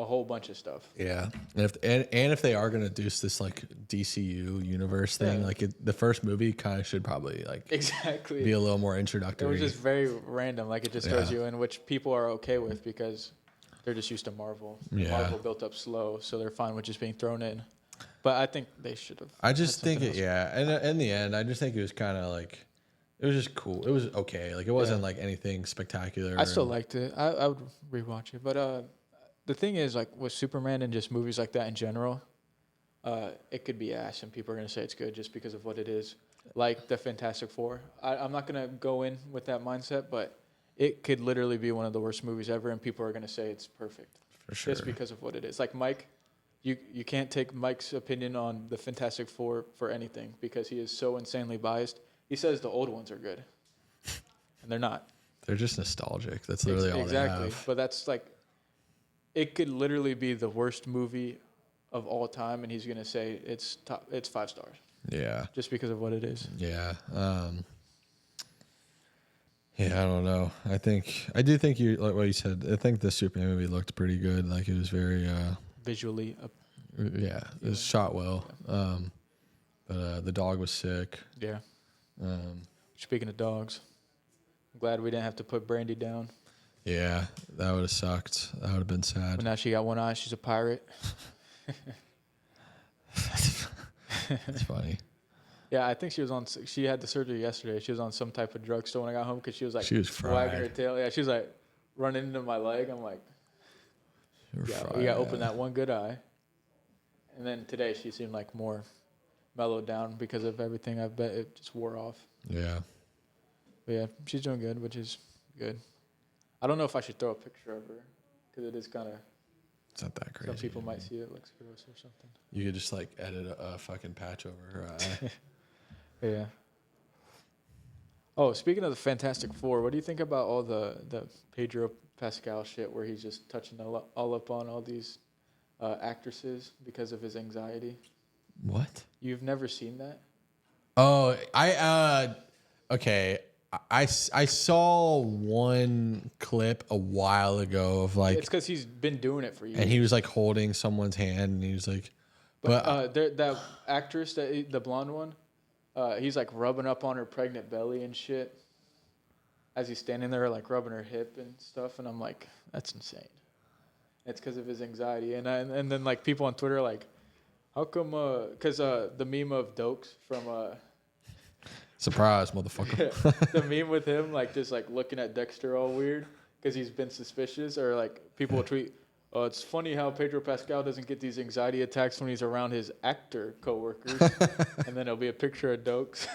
whole bunch of stuff. Yeah, and if they are gonna do this DCU universe thing, Yeah. the first movie kind of should probably Exactly. be a little more It introductory. was just very random. It just throws Yeah. you in, which people are okay with because they're just used to Marvel. Yeah. Marvel built up slow, so they're fine with just being thrown in. But I think they should have. I just think it, yeah. And in the end, I just think it was kind of it was just cool. It was okay. It wasn't anything spectacular. I still liked it. I would rewatch it. But the thing is, with Superman and just movies like that in general, it could be ass, and people are gonna say it's good just because of what it is. Like the Fantastic Four. I'm not gonna go in with that mindset, but it could literally be one of the worst movies ever, and people are gonna say it's perfect For sure. just because of what it is. Like Mike, you can't take Mike's opinion on the Fantastic Four for anything because he is so insanely biased. He says the old ones are good, and they're not. They're just nostalgic. That's literally all Exactly. they have. But that's like, it could literally be the worst movie of all time, and he's gonna say it's 5 stars Yeah. just because of what it is. Yeah. Yeah, I don't know. I do think you, like what you said, I think the Superman movie looked pretty good. Like it was very, Visually, yeah, it was shot well. But the dog was sick. yeah. Um, Speaking of dogs, I'm glad we didn't have to put Brandy down. yeah, that would have sucked. That would have been But sad. now she got one eye. She's a pirate. That's funny. Yeah, I think she had the surgery yesterday. She was on some type of drug store when I got home because she was like She was wagging her fried. tail. Yeah, she was like running into my leg. I'm like, You were yeah, fried, we got to open yeah. that one good eye. And then today she seemed like more mellowed down because of everything. I bet it just wore off. Yeah. But yeah, she's doing good, which is good. I don't know if I should throw a picture of her because it is kind of, It's not that crazy. some people might see it looks gross or something. You could just like edit a fucking patch over her eye. Yeah. Oh, speaking of the Fantastic Four, what do you think about all the Pedro Pascal shit where he's just touching all up on all these actresses because of his anxiety? What? You've never seen that? Oh, okay. I saw one clip a while ago of like, It's because he's been doing it for years. and he was like holding someone's hand, and he was like, but that actress, the blonde one, he's like rubbing up on her pregnant belly and shit as he's standing there like rubbing her hip and stuff, and I'm like, that's insane. It's because of his anxiety, and then like people on Twitter are like, how come? Because the meme of Dokes from surprise, motherfucker. the meme with him like just like looking at Dexter all weird because he's been suspicious, or like people will tweet. Oh, it's funny how Pedro Pascal doesn't get these anxiety attacks when he's around his actor coworkers, and then it'll be a picture of Dokes.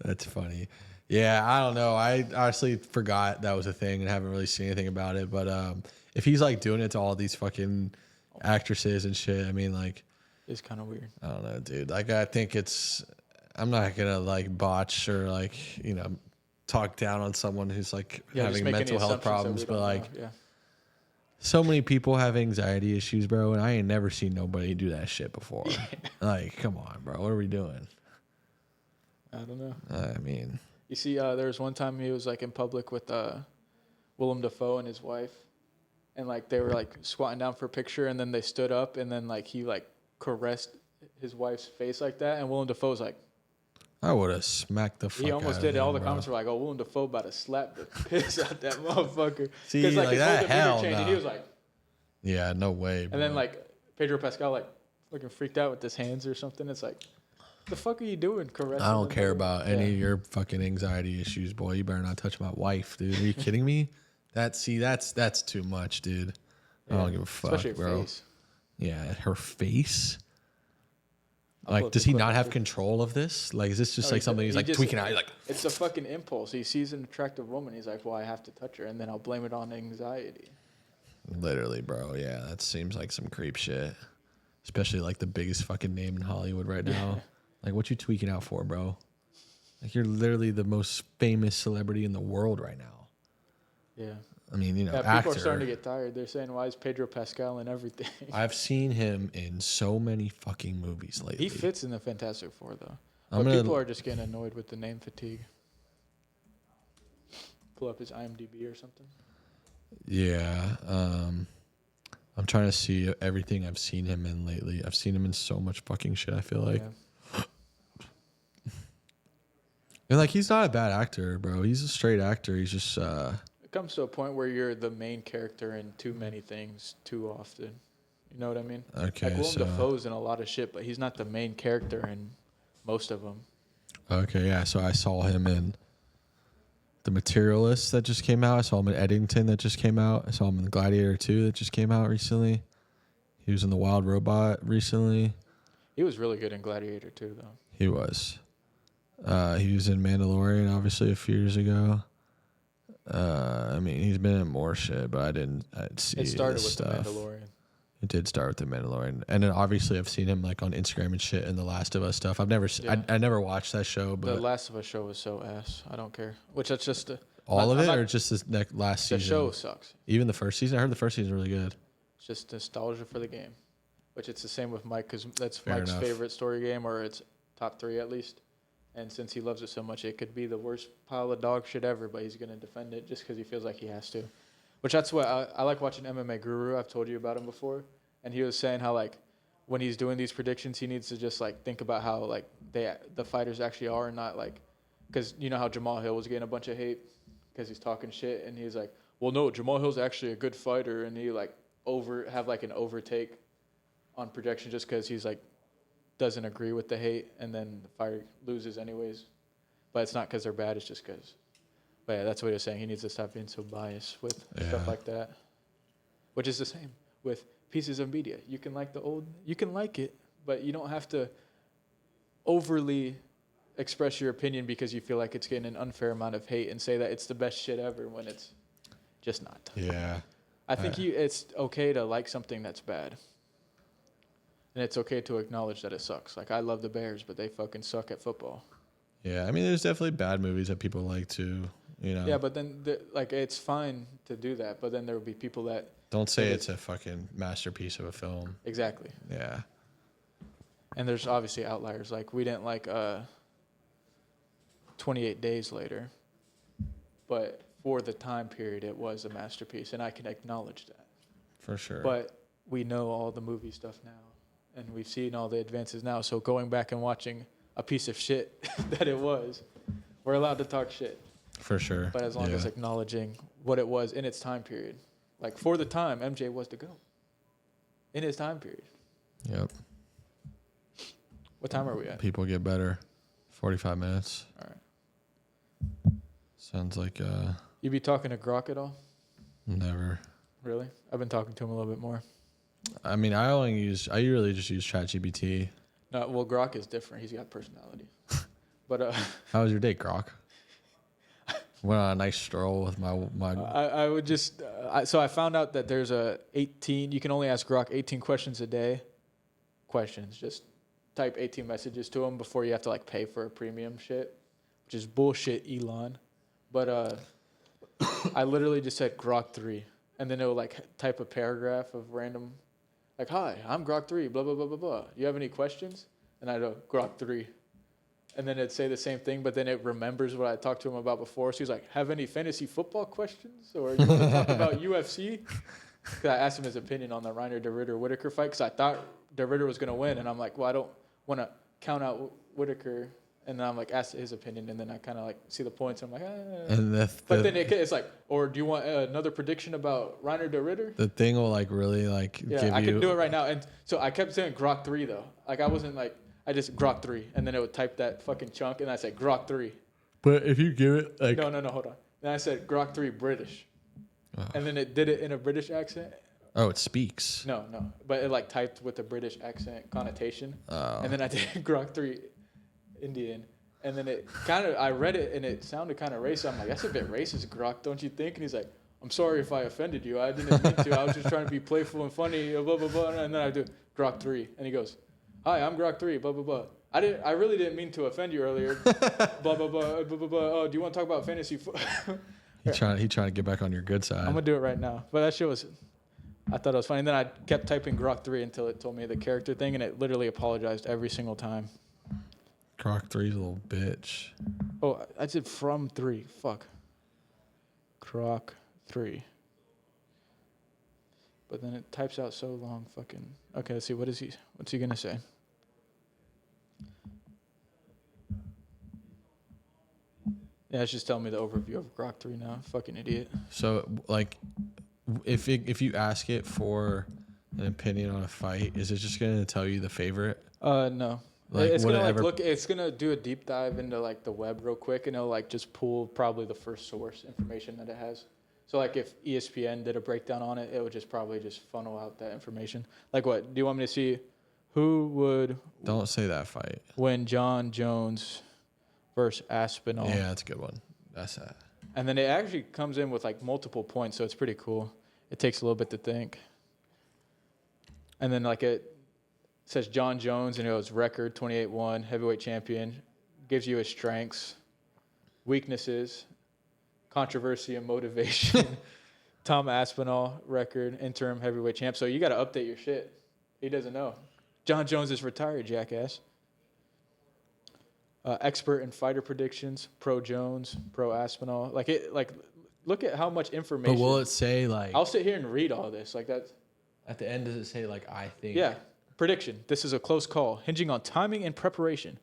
That's funny. Yeah, I don't know. I honestly forgot that was a thing and haven't really seen anything about it. But if he's like doing it to all these fucking actresses and shit, I mean, like, It's kind of weird. I don't know, dude. Like, I think I'm not gonna like botch or like, talk down on someone who's like Yeah, just having make any mental health assumptions that problems, we but don't like, know. Yeah. so many people have anxiety issues, bro, and I ain't never seen nobody do that shit before. Like, come on, bro. What are we doing? I don't know. I mean, You see, there was one time he was like in public with Willem Dafoe and his wife, and like they were like squatting down for a picture, and then they stood up, and then like he like caressed his wife's face like that, and Willem Dafoe's like, I would have smacked the fuck he almost out did it. of All him, the bro. comments were like, "Oh, Willem Dafoe about to slap the piss out that motherfucker." See, Because like his that, whole demeanor hell changed, and nah. he was like, Yeah, no way, bro. and then like Pedro Pascal like looking freaked out with his hands or something. It's like, the fuck are you doing, caressing? I don't the care mother- about Yeah. any of your fucking anxiety issues, boy. You better not touch my wife, dude. Are you kidding me? That's too much, dude. I Yeah. don't give a fuck, Especially her bro. face. Yeah, her face. I'll pull Like, up does the he clip not have after. control of this? Like, is this just No, like something he's like tweaking out? He's like, It's a fucking impulse. He sees an attractive woman. He's like, well, I have to touch her, and then I'll blame it on anxiety. literally, bro. Yeah, that seems like some creep shit. Especially like the biggest fucking name in Hollywood right now. Like, what you tweaking out for, bro? Like, you're literally the most famous celebrity in the world right now. Yeah. I mean, Yeah, people actor. are starting to get tired. They're saying, why is Pedro Pascal in everything? I've seen him in so many fucking movies lately. He fits in the Fantastic Four, though. I'm But gonna- people are just getting annoyed with the name fatigue. Pull up his IMDb or something. Yeah. I'm trying to see everything I've seen him in lately. I've seen him in so much fucking shit, I feel like. Yeah. And like, he's not a bad actor, bro. He's a straight actor. He's just It comes to a point where you're the main character in too many things too often. You know what I mean? okay. Like Willem So Dafoe's in a lot of shit, but he's not the main character in most of them. okay, yeah. So I saw him in The Materialist that just came out. I saw him in Eddington that just came out. I saw him in Gladiator 2 that just came out recently. He was in The Wild Robot recently. He was really good in Gladiator too, though. He was. He was in Mandalorian, obviously, a few years ago. I mean, he's been in more shit, but I'd see It started this with stuff. The Mandalorian. It did start with The Mandalorian, and then obviously I've seen him like on Instagram and shit in The Last of Us stuff. I've never, Yeah. I never watched that show, but The Last of Us show was so ass. I don't care. Which that's just all of I'm it, not- or just this last the season? show sucks. Even the first season. I heard the first season was really good. It's just nostalgia for the game, which it's the same with Mike because that's Fair Mike's enough. favorite story game, or it's top 3 at least. And since he loves it so much, it could be the worst pile of dog shit ever, but he's gonna defend it just because he feels like he has to. Which that's what I like watching MMA Guru. I've told you about him before, and he was saying how like when he's doing these predictions, he needs to just like think about how like the fighters actually are, and not like because you know how Jamal Hill was getting a bunch of hate because he's talking shit, and he's like, well, no, Jamal Hill's actually a good fighter, and he like have like an overtake on projection just because he's like doesn't agree with the hate, and then the fighter loses anyways. But it's not because they're bad; it's just because. But yeah, that's what he was saying. He needs to stop being so biased with stuff Yeah. like that, which is the same with pieces of media. You can like you can like it, but you don't have to overly express your opinion because you feel like it's getting an unfair amount of hate and say that it's the best shit ever when it's just not. Yeah. I think it's okay to like something that's bad. And it's okay to acknowledge that it sucks. Like, I love the Bears, but they fucking suck at football. Yeah. I mean, there's definitely bad movies that people like too. You know. Yeah, but then, like, it's fine to do that, but then there will be people that... Don't say it's a fucking masterpiece of a film. Exactly. Yeah. And there's obviously outliers. Like, we didn't like 28 Days Later, but for the time period, it was a masterpiece, and I can acknowledge that. For sure. But we know all the movie stuff now, and we've seen all the advances now. So going back and watching a piece of shit that it was, we're allowed to talk shit. For sure. But as long as acknowledging what it was in its time period. Like, for the time, MJ was the GOAT. In his time period. Yep. What time are we at? People get better. 45 minutes. All right. Sounds like You be talking to Grok at all? never. Really? I've been talking to him a little bit more. I mean, I really just use ChatGPT. No, well, Grok is different. He's got personality. But How was your day, Grok? Went on a nice stroll with my I would just so I found out that there's you can only ask Grok 18 questions a day. Just type 18 messages to him before you have to like pay for a premium shit, which is bullshit, Elon. But I literally just said Grok 3, and then it would like type a paragraph of random, like, hi, I'm Grok 3, blah blah blah blah blah. You have any questions? And I'd go Grok 3. And then it'd say the same thing, but then it remembers what I talked to him about before. So he's like, have any fantasy football questions? Or you want to talk about UFC? Because I asked him his opinion on the Reiner DeRitter-Whitaker fight because I thought DeRitter was going to win. And I'm like, well, I don't want to count out Whitaker. And then I'm like, ask his opinion. And then I kind of like see the points. And I'm like, and but then it's like, or do you want another prediction about Reiner DeRitter? the thing will like really like Yeah, give I you. can do it right now. And so I kept saying Grok 3 though. Like I wasn't like, I just Grok 3, and then it would type that fucking chunk, and I said Grok 3. But if you give it like No, hold on. Then I said Grok 3 British, and then it did it in a British accent. oh, it speaks. No, but it like typed with a British accent connotation, Oh. and then I did Grok 3 Indian, and then it kind of I read it and it sounded kind of racist. I'm like, that's a bit racist, Grok, don't you think? And he's like, I'm sorry if I offended you. I didn't mean to. I was just trying to be playful and funny. Blah blah blah. And then I do Grok 3, and he goes, hi, I'm Grok 3, blah, blah, blah. I really didn't mean to offend you earlier. Blah, blah, blah, blah, blah, blah. Oh, do you want to talk about fantasy football? He trying to get back on your good side. I'm going to do it right now. But that shit was, I thought it was funny. And then I kept typing Grok 3 until it told me the character thing, and it literally apologized every single time. Grok 3's a little bitch. Oh, I said from 3. Fuck. Grok 3. But then it types out so long, fucking. Okay, let's see. What's he going to say? Yeah, it's just telling me the overview of Grok 3 now. Fucking idiot. So like, if you ask it for an opinion on a fight, is it just gonna tell you the favorite? No. Like, It's would gonna it like ever- look. It's gonna do a deep dive into like the web real quick, and it'll like just pull probably the first source information that it has. So like if ESPN did a breakdown on it, it would just probably just funnel out that information. Like what? Do you want me to see who would Don't say that fight. win John Jones versus Aspinall? Yeah, that's a good one. That's that. And then it actually comes in with like multiple points, so it's pretty cool. It takes a little bit to think. And then like it says John Jones and it goes record 28-1, heavyweight champion, gives you his strengths, weaknesses, controversy and motivation. Tom Aspinall record, interim heavyweight champ. So you got to update your shit. He doesn't know. John Jones is retired, jackass. Expert in fighter predictions, pro Jones, pro Aspinall. Like look at how much information. But will it say like? I'll sit here and read all this. Like that's. At the end, does it say like I think? Yeah. Prediction. This is a close call, hinging on timing and preparation.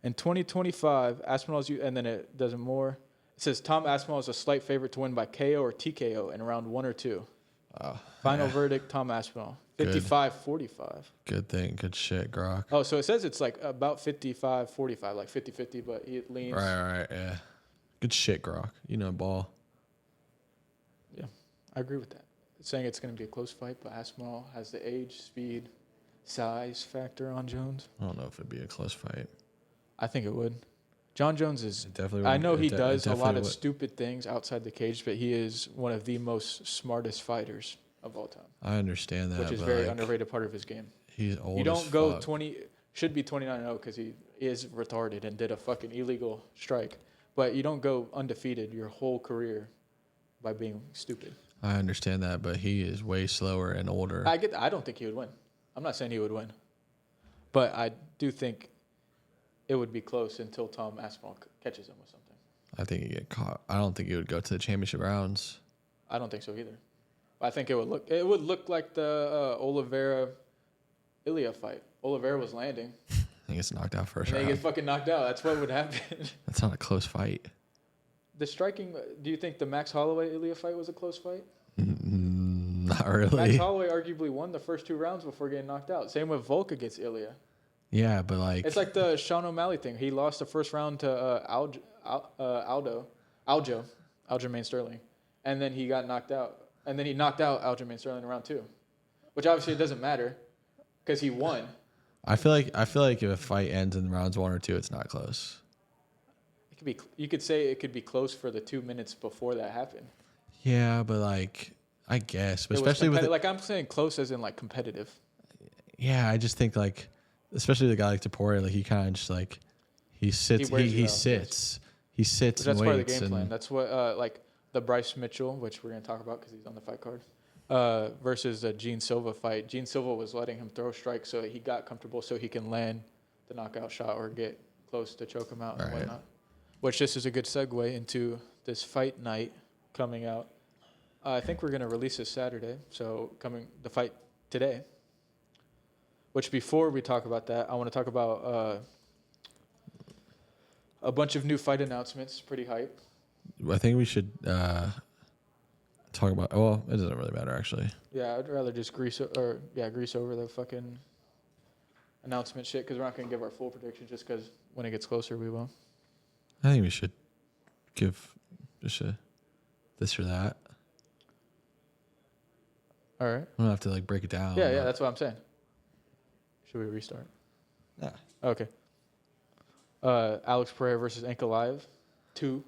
In 2025, Aspinall's, and then it does more. It says Tom Aspinall is a slight favorite to win by KO or TKO in round 1 or 2. Final verdict, Tom Aspinall. 55-45. Good thing. Good shit, Grok. Oh, so it says it's like about 55-45, like 50-50, but he leans. Right, yeah. Good shit, Grok. You know ball. Yeah, I agree with that. It's saying it's going to be a close fight, but Aspinall has the age, speed, size factor on Jones. I don't know if it'd be a close fight. I think it would. John Jones is. It definitely. I know he it does a lot of would. stupid things outside the cage, but he is one of the most smartest fighters of all time. I understand that, which is but very like, underrated part of his game. He's old. You don't as go fuck. 20. Should be 29-0 because he is retarded and did a fucking illegal strike. But you don't go undefeated your whole career by being stupid. I understand that, but he is way slower and older. I don't think he would win. I'm not saying he would win, but I do think it would be close until Tom Aspinall catches him with something. I think he'd get caught. I don't think he would go to the championship rounds. I don't think so either. I think it would look like the Oliveira Ilya fight. Oliveira was landing. He gets knocked out first And they round. get fucking knocked out. That's what would happen. That's not a close fight. The striking. Do you think the Max Holloway Ilya fight was a close fight? Not really. Max Holloway arguably won the first 2 rounds before getting knocked out. Same with Volk against Ilya. Yeah, but like It's like the Sean O'Malley thing. He lost the first round to Aljamain Sterling, and then he got knocked out. And then he knocked out Aljamain Sterling in round 2, which obviously it doesn't matter because he won. I feel like if a fight ends in rounds 1 or 2, it's not close. It could be. You could say it could be close for the 2 minutes before that happened. Yeah, but like I guess, but It was especially with like I'm saying close as in like competitive. yeah, I just think like especially the guy like Topuria, like he kind of just like he sits wears you he out, sits But that's and part of the waits game plan. and That's what like the Bryce Mitchell, which we're gonna talk about because he's on the fight card, versus the Gene Silva fight. Gene Silva was letting him throw strikes so he got comfortable so he can land the knockout shot or get close to choke him out and Right. whatnot. Which this is a good segue into this fight night coming out. I think we're gonna release this Saturday, so the fight today. Which before we talk about that, I want to talk about a bunch of new fight announcements. Pretty hype. I think we should talk about. Well, it doesn't really matter actually. Yeah, I'd rather just grease over the fucking announcement shit because we're not gonna give our full prediction just because when it gets closer we will. I think we should give just a this or that. All right. We don't have to like break it down. Yeah, but- that's what I'm saying. Should we restart? Nah. Okay. Alex Pereira versus Ankalaev, 2,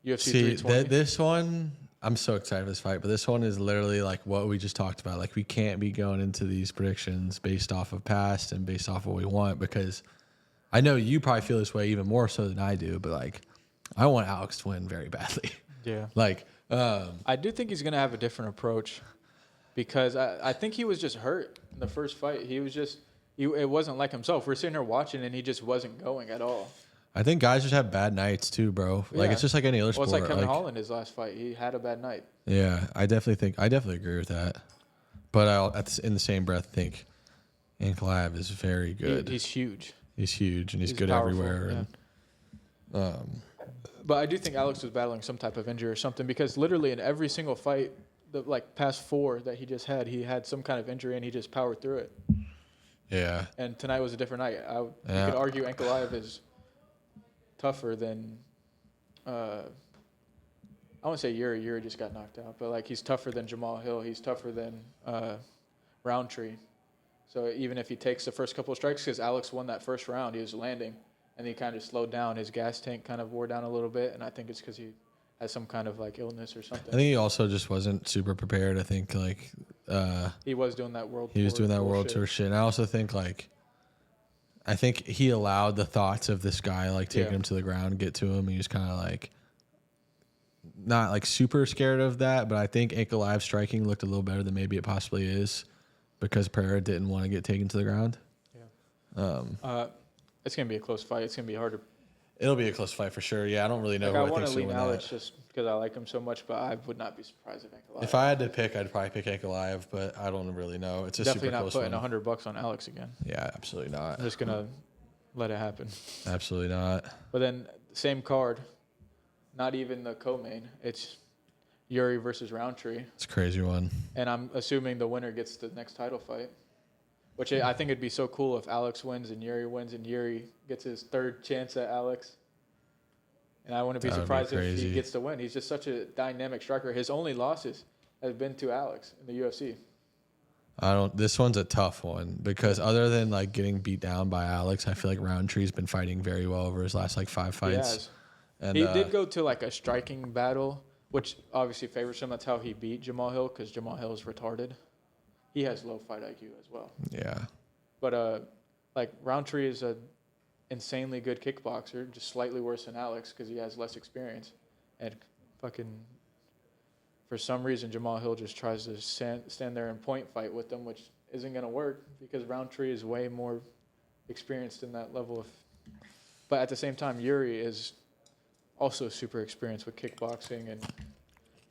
UFC See, 320. this one, I'm so excited for this fight, but this one is literally like what we just talked about. Like, we can't be going into these predictions based off of past and based off what we want because I know you probably feel this way even more so than I do, but like, I want Alex to win very badly. Yeah. Like, I do think he's going to have a different approach because I think he was just hurt in the first fight. He was just, it wasn't like himself. We're sitting here watching and he just wasn't going at all. I think guys just have bad nights too, bro. Like, Yeah. it's just like any other Well, sport. it's like Kevin Holland, his last fight. He had a bad night. Yeah, I definitely agree with that. But in the same breath, think Ankalaev is very good. He's huge. He's huge and he's good powerful, everywhere. yeah. And But I do think Alex was battling some type of injury or something because literally in every single fight, the like past 4 that he just had, he had some kind of injury and he just powered through it. yeah, And tonight was a different night. You Yeah. could argue Ankalaev is tougher than I wouldn't say Yuri. Yuri just got knocked out, but like he's tougher than Jamal Hill. He's tougher than Roundtree. So even if he takes the first couple of strikes, because Alex won that first round, he was landing, and he kind of slowed down. His gas tank kind of wore down a little bit, and I think it's because he has some kind of like illness or something. I think he also just wasn't super prepared. I think like he was doing that world. he was doing that world bullshit. tour shit. And I also think like I think he allowed the thoughts of this guy like taking him to the ground get to him. He was kind of like not like super scared of that, but I think Ankalaev striking looked a little better than maybe it possibly is because Pereira didn't want to get taken to the ground. Yeah. It's gonna be a close fight. It's gonna be hard to. It'll be a close fight for sure. Yeah, I don't really know. Like, I who want think's to gonna lean win Alex that. just because I like him so much, but I would not be surprised if Ankalaev. If I had to pick, I'd probably pick Ankalaev, but I don't really know. It's a definitely super not close putting one. $100 on Alex again. Yeah, absolutely not. I'm just gonna let it happen. Absolutely not. But then same card, not even the co-main. It's Yuri versus Roundtree, It's a crazy one. and I'm assuming the winner gets the next title fight. Which I think it'd be so cool if Alex wins and Yuri gets his third chance at Alex. And I wouldn't be That would be surprised if crazy. he gets the win. He's just such a dynamic striker. His only losses have been to Alex in the UFC. This one's a tough one because other than like getting beat down by Alex, I feel like Roundtree's been fighting very well over his last like 5 fights. He has. And He did go to like a striking battle, which obviously favors him. That's how he beat Jamal Hill, because Jamal Hill is retarded. He has low fight IQ as well. Yeah. But like Roundtree is a insanely good kickboxer, just slightly worse than Alex because he has less experience. And fucking, for some reason, Jamal Hill just tries to stand there and point fight with them, which isn't going to work because Roundtree is way more experienced in that level of. But at the same time, Yuri is also super experienced with kickboxing and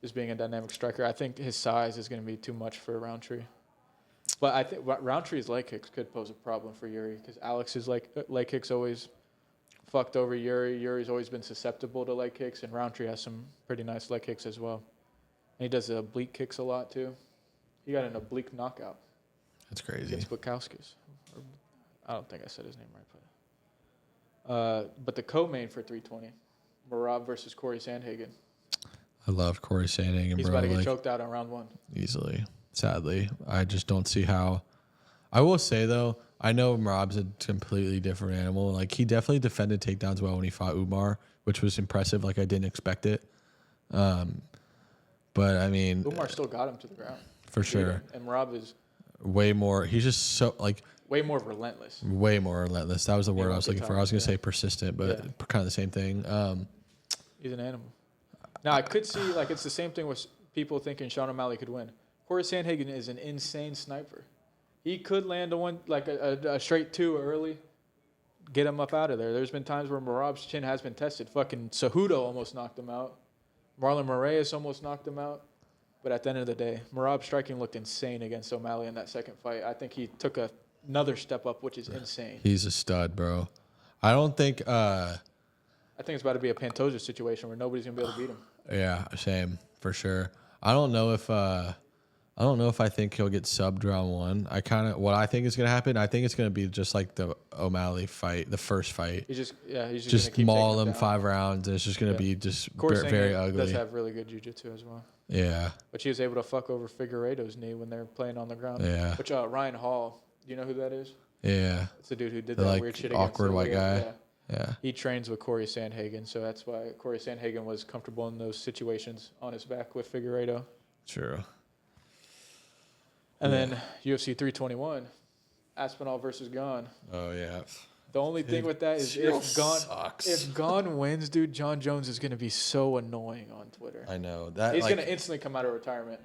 just being a dynamic striker. I think his size is going to be too much for Roundtree. But I think Roundtree's leg kicks could pose a problem for Yuri because Alex's leg kicks always fucked over Yuri. Yuri's always been susceptible to leg kicks, and Roundtree has some pretty nice leg kicks as well. And he does the oblique kicks a lot too. He got an oblique knockout That's crazy. against Bukowskis. I don't think I said his name right, but the co-main for 320, Merab versus Corey Sandhagen. I love Corey Sandhagen, He's bro. about to get Like, choked out on round 1. easily. Sadly, I just don't see how. I will say though, I know Merab's a completely different animal. Like he definitely defended takedowns well when he fought Umar, which was impressive. Like I didn't expect it. But I mean, Umar still got him to the ground. for sure, And Merab is way more. He's just so like way more relentless. way more relentless. That was the word I won't was get looking for. I was tired, gonna say persistent, but Yeah. kind of the same thing. He's an animal. Now, I could see, like, it's the same thing with people thinking Sean O'Malley could win. Corey Sandhagen is an insane sniper. He could land a straight 2 early, get him up out of there. There's been times where Merab's chin has been tested. Fucking Cejudo almost knocked him out. Marlon Moraes almost knocked him out. But at the end of the day, Merab's striking looked insane against O'Malley in that second fight. I think he took another step up, which is insane. He's a stud, bro. I don't think. I think it's about to be a Pantoja situation where nobody's going to be able to beat him. Yeah, same for sure. I don't know if I think he'll get subbed round 1. What I think is gonna happen. I think it's gonna be just like the O'Malley fight, the first fight. He's just gonna Just keep maul taking him down. 5 rounds. And it's just gonna Yeah. be just Of course, very Sandhagen does ugly. have really good jiu-jitsu as well. Yeah, But he was able to fuck over Figueiredo's knee when they're playing on the ground. Yeah. Which Ryan Hall, do you know who that is? yeah, It's the dude who did The, that like, weird shit awkward against white Ilya. guy? Yeah. yeah. He trains with Corey Sandhagen, so that's why Corey Sandhagen was comfortable in those situations on his back with Figueiredo. True. And Yeah. then UFC 321, Aspinall versus Gane. Oh yeah. The only thing with that is Still if Gane sucks. if Gane wins, dude, John Jones is going to be so annoying on Twitter. I know that. He's like, going to instantly come out of retirement.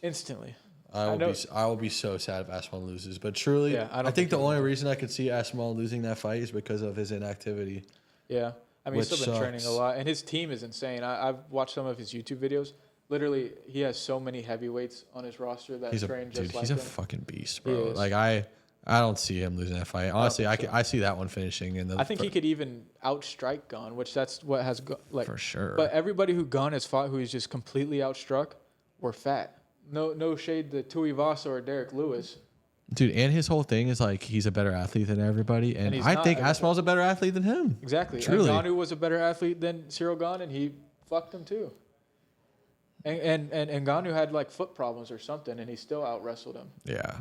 Instantly. I know- will be so sad if Aspinall loses. But truly, Yeah, I I, don't think think the he only reason I could see Aspinall losing that fight is because of his inactivity. Yeah. I mean, he's Which still been training a sucks. lot, and his team is insane. I've watched some of his YouTube videos. Literally, he has so many heavyweights on his roster that train just like He's him. a fucking beast, He bro. is. Like I don't see him losing that fight. Honestly, think so. I see that one finishing in the. I think he could even outstrike Gane, which that's what has like. for sure. But everybody who Gane has fought, who he's just completely outstruck, were fat. No shade to Tuivasa or Derek Lewis. Dude, and his whole thing is like he's a better athlete than everybody, and he's I not. think Aspinall's a better athlete than him. Exactly. Truly. And Gane was a better athlete than Cyril Gane, and he fucked him too. And Ngannou had like foot problems or something, and he still out wrestled him. Yeah,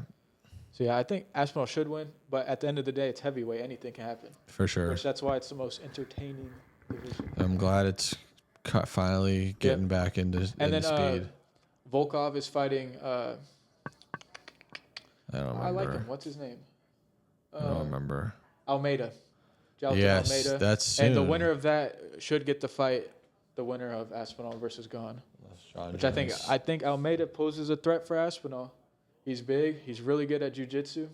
So yeah, I think Aspinall should win, but at the end of the day, it's heavyweight. Anything can happen. for sure. Which that's why it's the most entertaining division. I'm glad it's finally getting back into speed. Volkov is fighting. I don't remember. I like him. What's his name? I don't remember. Almeida. Jailton Yes, Almeida. that's soon. And the winner of that should get to fight the winner of Aspinall versus Gane. Which I think Almeida poses a threat for Aspinall. He's big. He's really good at jiu-jitsu.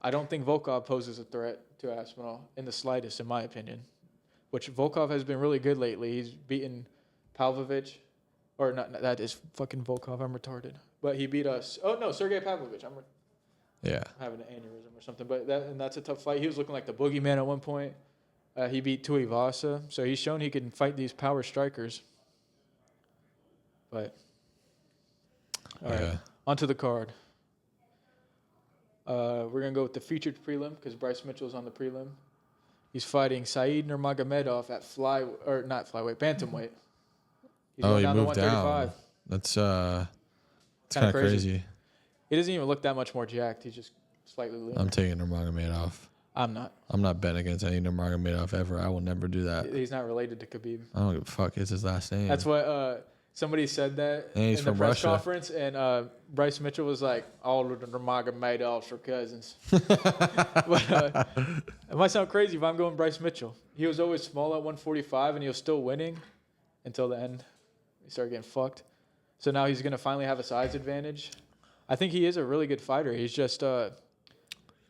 I don't think Volkov poses a threat to Aspinall in the slightest, in my opinion. Which Volkov has been really good lately. He's beaten Pavlovich. Or not, that is fucking Volkov. I'm retarded. But he beat us. Oh, no, Sergey Pavlovich. I'm having an aneurysm or something. But that's a tough fight. He was looking like the boogeyman at one point. He beat Tuivasa. So he's shown he can fight these power strikers. But, all right, onto the card. We're going to go with the featured prelim because Bryce Mitchell's on the prelim. He's fighting Said Nurmagomedov at bantamweight. He's going he down to moved 135. down. That's kind of crazy. He doesn't even look that much more jacked. He's just slightly leaner. I'm taking Nurmagomedov. I'm not. I'm not betting against any Nurmagomedov ever. I will never do that. He's not related to Khabib. I don't give a fuck. It's his last name. That's what somebody said that And he's in the from press Russia. conference, and Bryce Mitchell was like, all of the Nurmagomedovs are cousins. But it might sound crazy, but I'm going Bryce Mitchell. He was always small at 145, and he was still winning until the end. He started getting fucked. So now he's going to finally have a size advantage. I think he is a really good fighter. He's just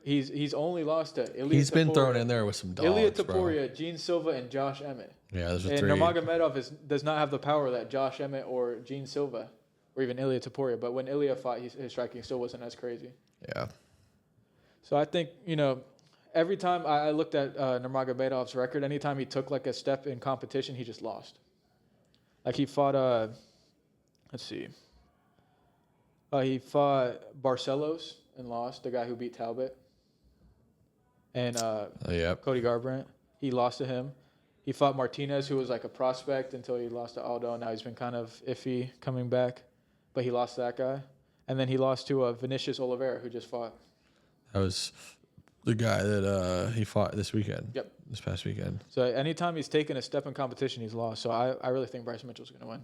he's only lost to Ilia He's been Topuria, thrown in there with some dogs, Ilia bro. Topuria, Gene Silva, and Josh Emmett. Yeah, those are And three. Nurmagomedov does not have the power that Josh Emmett or Gene Silva or even Ilia Topuria. But when Ilia fought, his striking still wasn't as crazy. Yeah. So I think, every time I looked at Nurmagomedov's record, anytime he took like a step in competition, he just lost. Like he fought, let's see. He fought Barcelos and lost, the guy who beat Talbot. And Yep. Cody Garbrandt, he lost to him. He fought Martinez, who was like a prospect until he lost to Aldo. Now he's been kind of iffy coming back, but he lost to that guy. And then he lost to Vinicius Oliveira, who just fought. That was the guy that he fought this weekend. Yep. This past weekend. So anytime he's taken a step in competition, he's lost. So I really think Bryce Mitchell's going to win.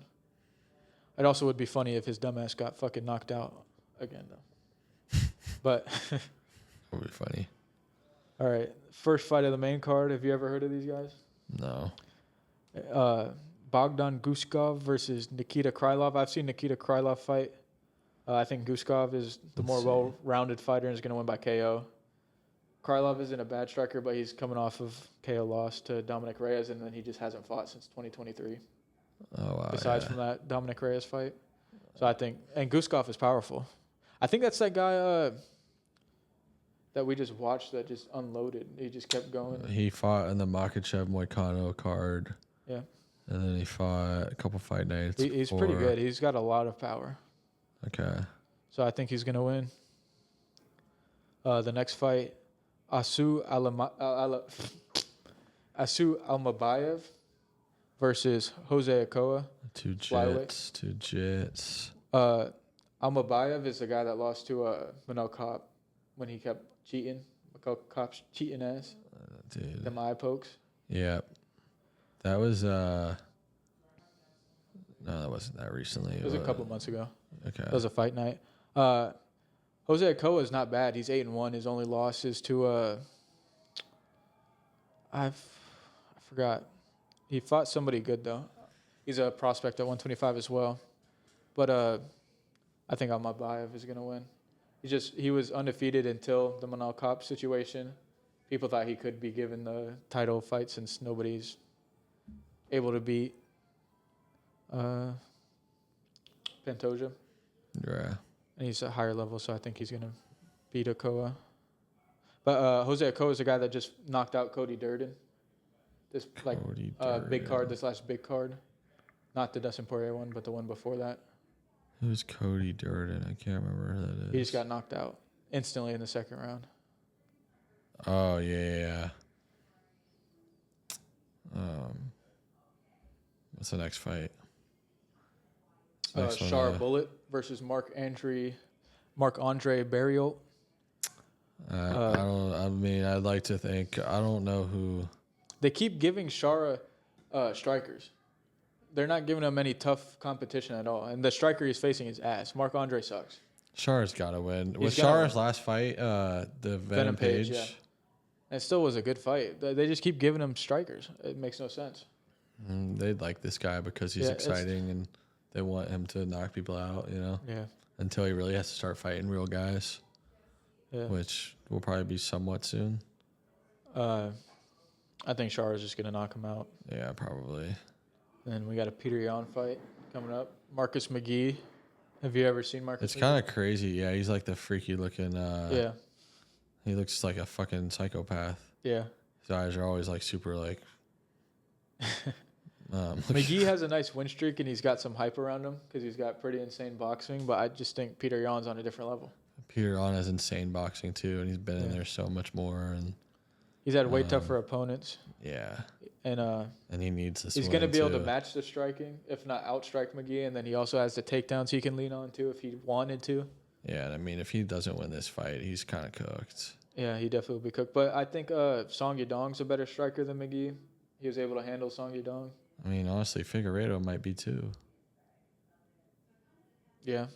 It also would be funny if his dumbass got fucking knocked out again, though. But That would be funny. all right, first fight of the main card. Have you ever heard of these guys? No. Bogdan Guskov versus Nikita Krylov. I've seen Nikita Krylov fight. I think Guskov is the more well-rounded fighter and is going to win by KO. Krylov isn't a bad striker, but he's coming off of KO loss to Dominic Reyes, and then he just hasn't fought since 2023. Oh, wow. Besides from that Dominic Reyes fight. So I think, and Guskov is powerful. I think that's that guy that we just watched that just unloaded. He just kept going. He fought in the Makachev Moicano card. Yeah. And then he fought a couple fight nights. He's pretty good. He's got a lot of power. Okay. So I think he's going to win. The next fight, Asu Almabayev versus Jose Ochoa. Two Flyweight. jits. Almabayev is the guy that lost to Manel Kopp when he kept cheating. Kopp's cheating ass. Dude. Them eye pokes. Yeah. That was no, that wasn't that recently. It was a couple months ago. Okay. It was a fight night. Jose Ochoa is not bad. He's 8-1. His only loss is to I forgot. He fought somebody good though. He's a prospect at 125 as well. But I think Almabayev is gonna win. He was undefeated until the Manal Kopp situation. People thought he could be given the title fight since nobody's able to beat Pantoja. Yeah. And he's a higher level, so I think he's going to beat Ochoa. But Jose Ochoa is the guy that just knocked out Cody Durden. This big card, this last big card. Not the Dustin Poirier one, but the one before that. Who's Cody Durden? I can't remember who that is. He just got knocked out instantly in the second round. Oh, yeah. What's the next fight? Next one, Shar Bullet versus Marc-Andre Barriault. I don't. I mean, I'd like to think. I don't know who. They keep giving Shara strikers. They're not giving him any tough competition at all. And the striker he's facing is ass. Marc-Andre sucks. Shar's got to win. Was He's gonna Shar's last fight the Venom Page? Yeah. And it still was a good fight. They just keep giving him strikers. It makes no sense. They like this guy because he's exciting and they want him to knock people out, you know? Yeah. Until he really has to start fighting real guys, Yeah. which will probably be somewhat soon. I think Shar is just going to knock him out. Yeah, probably. And we got a Peter Yan fight coming up. Marcus McGee. Have you ever seen Marcus It's McGee? kind of crazy. Yeah, he's like the freaky looking. Yeah. He looks like a fucking psychopath. Yeah. His eyes are always like super like. McGee has a nice win streak and he's got some hype around him because he's got pretty insane boxing. But I just think Peter Yan's on a different level. Peter Yan has insane boxing too, and he's been in there so much more. And he's had way tougher opponents. yeah, And he needs this. he's going to be able to match the striking, if not outstrike McGee. And then he also has the takedowns he can lean on too if he wanted to. Yeah, and I mean, if he doesn't win this fight, he's kind of cooked. Yeah, he definitely will be cooked. But I think Song Yadong's a better striker than McGee. He was able to handle Song Yadong. I mean, honestly, Figueiredo might be too. Yeah.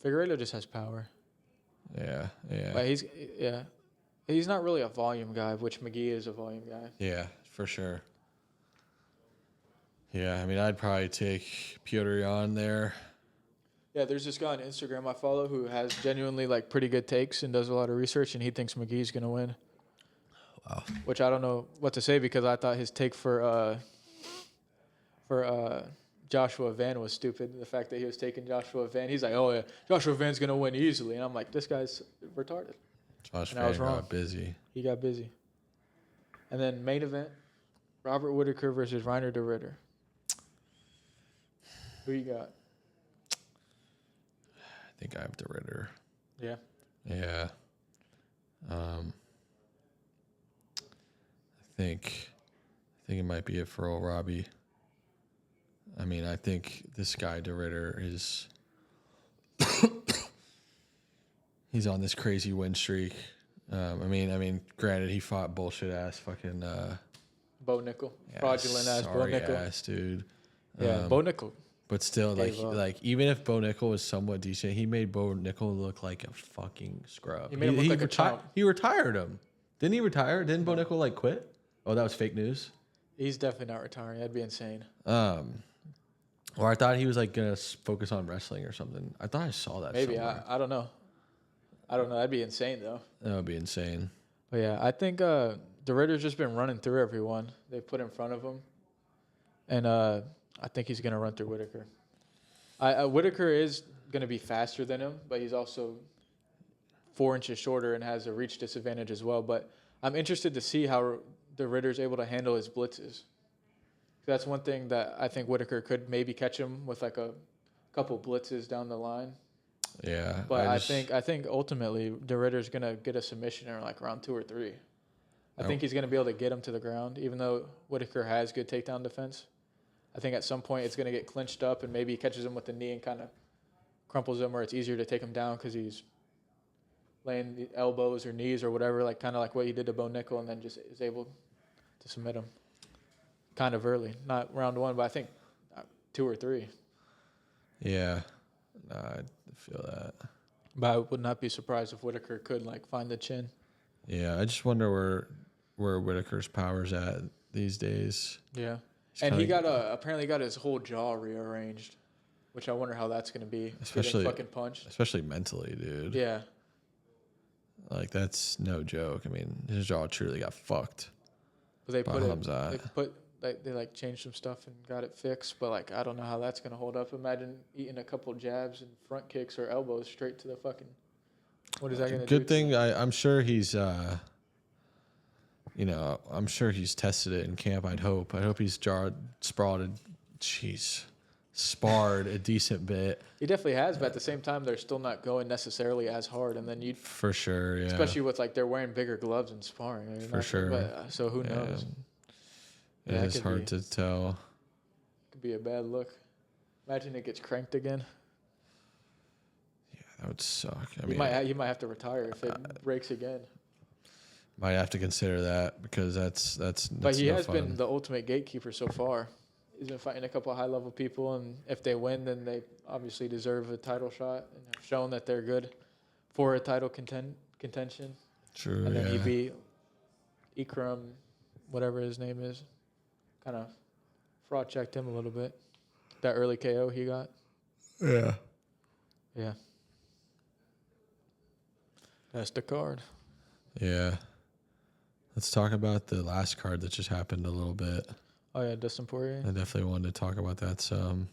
Figueiredo just has power. Yeah. But he's not really a volume guy, which McGee is a volume guy. Yeah, for sure. Yeah, I mean, I'd probably take Petr Yan there. Yeah, there's this guy on Instagram I follow who has genuinely like pretty good takes and does a lot of research, and he thinks McGee's gonna win. Wow. Which I don't know what to say because I thought his take for Joshua Van was stupid. The fact that he was taking Joshua Van, he's like, oh yeah, Joshua Van's gonna win easily, and I'm like, this guy's retarded. Josh And I was Van wrong. got busy. He got busy. And then main event, Robert Whitaker versus Reiner de Ritter. Who you got? I think I have the Ritter. Yeah. Yeah. I think it might be it for old Robbie. I mean, I think this guy de Ritter is he's on this crazy win streak. I mean, granted, he fought bullshit ass fucking Bo Nickel, fraudulent ass Bo Nickel. ass dude. Yeah, Bo Nickel. But still, Gave up. like even if Bo Nickel was somewhat decent, he made Bo Nickel look like a fucking scrub. He made him look like a chump. He retired him. Didn't he retire? Didn't Bo Nickel like quit? Oh, that was fake news. He's definitely not retiring. That'd be insane. Or I thought he was like gonna focus on wrestling or something. I thought I saw that. Maybe. somewhere. I don't know. I don't know. That'd be insane though. That would be insane. But yeah, I think the Ritter's just been running through everyone they put in front of him, and I think he's gonna run through Whitaker. Whitaker is gonna be faster than him, but he's also 4 inches shorter and has a reach disadvantage as well. But I'm interested to see how the Ritter's able to handle his blitzes. That's one thing that I think Whitaker could maybe catch him with like a couple blitzes down the line. Yeah, But I think ultimately the Ritter's gonna get a submission in like round 2 or 3. I think he's gonna be able to get him to the ground, even though Whitaker has good takedown defense. I think at some point it's gonna get clinched up, and maybe he catches him with the knee and kind of crumples him, where it's easier to take him down because he's laying the elbows or knees or whatever, like kind of like what he did to Bo Nickel, and then just is able to submit him kind of early, not round 1, but I think 2 or 3. Yeah, I feel that. But I would not be surprised if Whitaker could like find the chin. Yeah, I just wonder where Whitaker's power's at these days. Yeah. He's And he kinda- apparently got his whole jaw rearranged, which I wonder how that's going to be. Especially- getting fucking punched. especially mentally, dude. Yeah. Like that's no joke. I mean, his jaw truly got fucked. But they By put it, Hamzat. they like changed some stuff and got it fixed, but like I don't know how that's going to hold up. Imagine eating a couple jabs and front kicks or elbows straight to the fucking. What is that going to do? Good thing I'm sure he's I'm sure he's tested it in camp. I'd hope he's sparred a decent bit. He definitely has, but at the same time, they're still not going necessarily as hard. And then you, For sure, yeah. especially with like they're wearing bigger gloves and sparring. I mean, For sure. But, so who knows? It Yeah, it is could hard be. to tell. Could be a bad look. Imagine it gets cranked again. That would suck. I You mean, you might have to retire if it breaks again. might have to consider that because that's But he no has fun. been the ultimate gatekeeper so far. He's been fighting a couple of high-level people, and if they win, then they obviously deserve a title shot and have shown that they're good for a title contention. True. And then he Yeah. beat Ikram, whatever his name is. Kind of fraud checked him a little bit. That early KO he got. Yeah. Yeah. That's the card. Yeah. Let's talk about the last card that just happened a little bit. Oh, yeah, Dustin Poirier. I definitely wanted to talk about that some.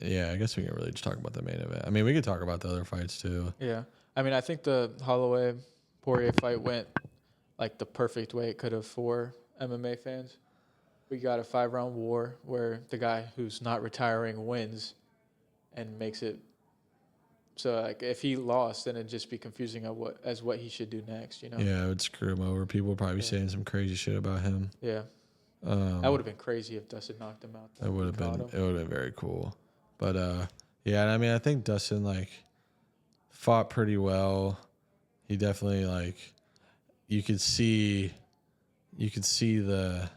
Yeah, I guess we can really just talk about the main event. I mean, we could talk about the other fights too. Yeah. I mean, I think the Holloway Poirier fight went like the perfect way it could have for MMA fans. We got a 5-round war where the guy who's not retiring wins and makes it. So like if he lost, then it'd just be confusing as what he should do next, you know? Yeah, it would screw him over. People would probably be saying some crazy shit about him. Yeah. That would have been crazy if Dustin knocked him out. That would have been. It would have been very cool. But yeah, and I mean, I think Dustin like fought pretty well. He definitely like you could see the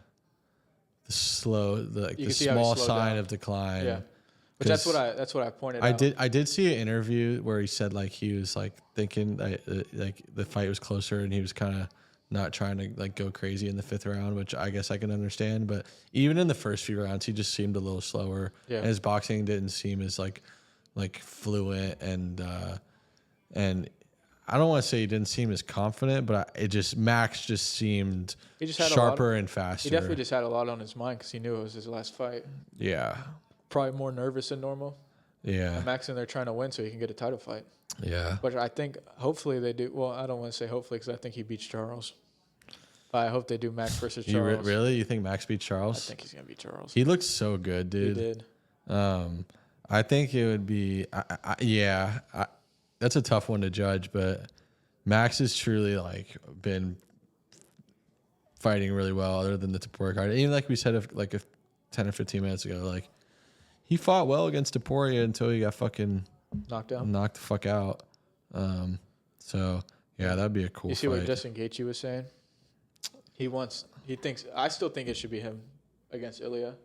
slow the could see how he small slowed sign down. of decline. Yeah. But that's what I pointed out. I did see an interview where he said like he was like thinking like the fight was closer and he was kind of not trying to like go crazy in the 5th round, which I guess I can understand. But even in the first few rounds, he just seemed a little slower. Yeah. And his boxing didn't seem as like fluent and I don't want to say he didn't seem as confident, but Max just seemed He just had sharper and faster. He definitely just had a lot on his mind because he knew it was his last fight. Yeah. Probably more nervous than normal. Yeah. And Max in there trying to win so he can get a title fight. Yeah. But I think hopefully they do. Well, I don't want to say hopefully because I think he beats Charles. But I hope they do Max versus Charles. Really? You think Max beat I Charles? think he's gonna beat Charles. He looked so good, dude. He did. I think it would be, that's a tough one to judge, but Max has truly like been fighting really well, other than the Topuria card. Even like we said, like 10 or 15 minutes ago, like he fought well against Topuria until he got fucking Knocked down. knocked the fuck out. So yeah, that'd be a cool You see fight. what Justin Gaethje was saying? I still think it should be him against Ilya.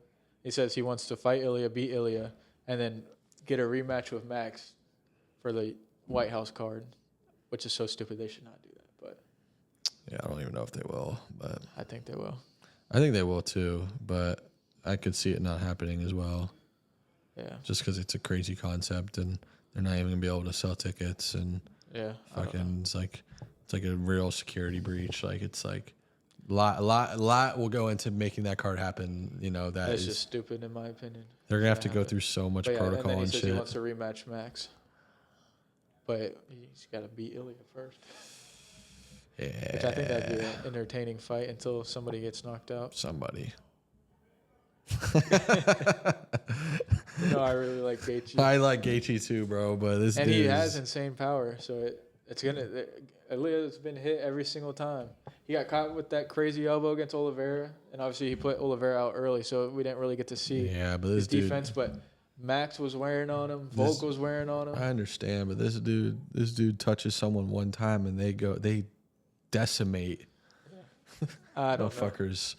He says he wants to fight Ilya, beat Ilya, and then get a rematch with Max for the White House card, which is so stupid. They should not do that, but Yeah, I don't even know if they will, but I think they will. I think they will too. But I could see it not happening as well, Yeah, just because it's a crazy concept and they're not even gonna be able to sell tickets and yeah. I don't know. fucking it's like a real security breach. Like it's like lot will go into making that card happen. You know that That's is just stupid in my opinion. they're gonna have to Yeah, go but- through so much But yeah, protocol and then he and says shit. he wants to rematch Max, but he's got to beat Ilya first. Yeah, Which I think that'd be an entertaining fight until somebody gets knocked out. somebody. You know, I really like Gaethje. I like Gaethje too, bro, but this And dude he is- has insane power, so it's gonna. Ilya's been hit every single time. He got caught with that crazy elbow against Oliveira, and obviously he put Oliveira out early, so we didn't really get to see yeah, but his this dude. defense. But Max was wearing on him, Volk was wearing on him. I understand, but this dude touches someone one time and they decimate I don't know. motherfuckers.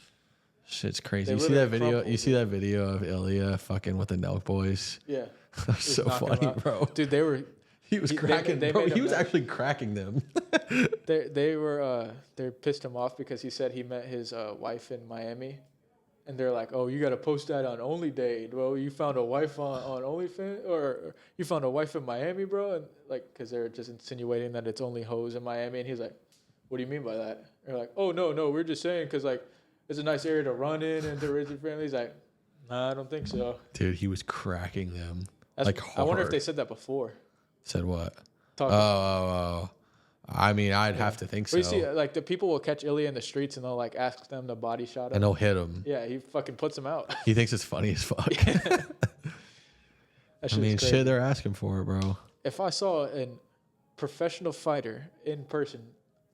Shit's crazy. They You see that literally video? crumpled, You see that video of Ilya fucking with the Nelk boys? Yeah, That's so knocking 'em funny, out. bro. dude, they were He was they- cracking. they bro, made he him was mad. actually cracking them. they pissed him off because he said he met his wife in Miami, and they're like, "Oh, you got to post that on OnlyDate. Well, you found a wife on OnlyFans, or you found a wife in Miami, bro?" And like, because they're just insinuating that it's only hoes in Miami, and he's like, "What do you mean by that?" They're like, "Oh, no, we're just saying because like it's a nice area to run in and to raise your family." He's like, "Nah, I don't think so." Dude, he was cracking them. That's, Like I wonder if hard. they said that before. Said what? Talking. Oh. I mean, I'd have to think so. But you see, like the people will catch Ilya in the streets and they'll like ask them to body shot him. And he'll hit him. Yeah, he fucking puts him out. He thinks it's funny as fuck. That I shit mean, is crazy. shit, they're asking for it, bro. If I saw a professional fighter in person,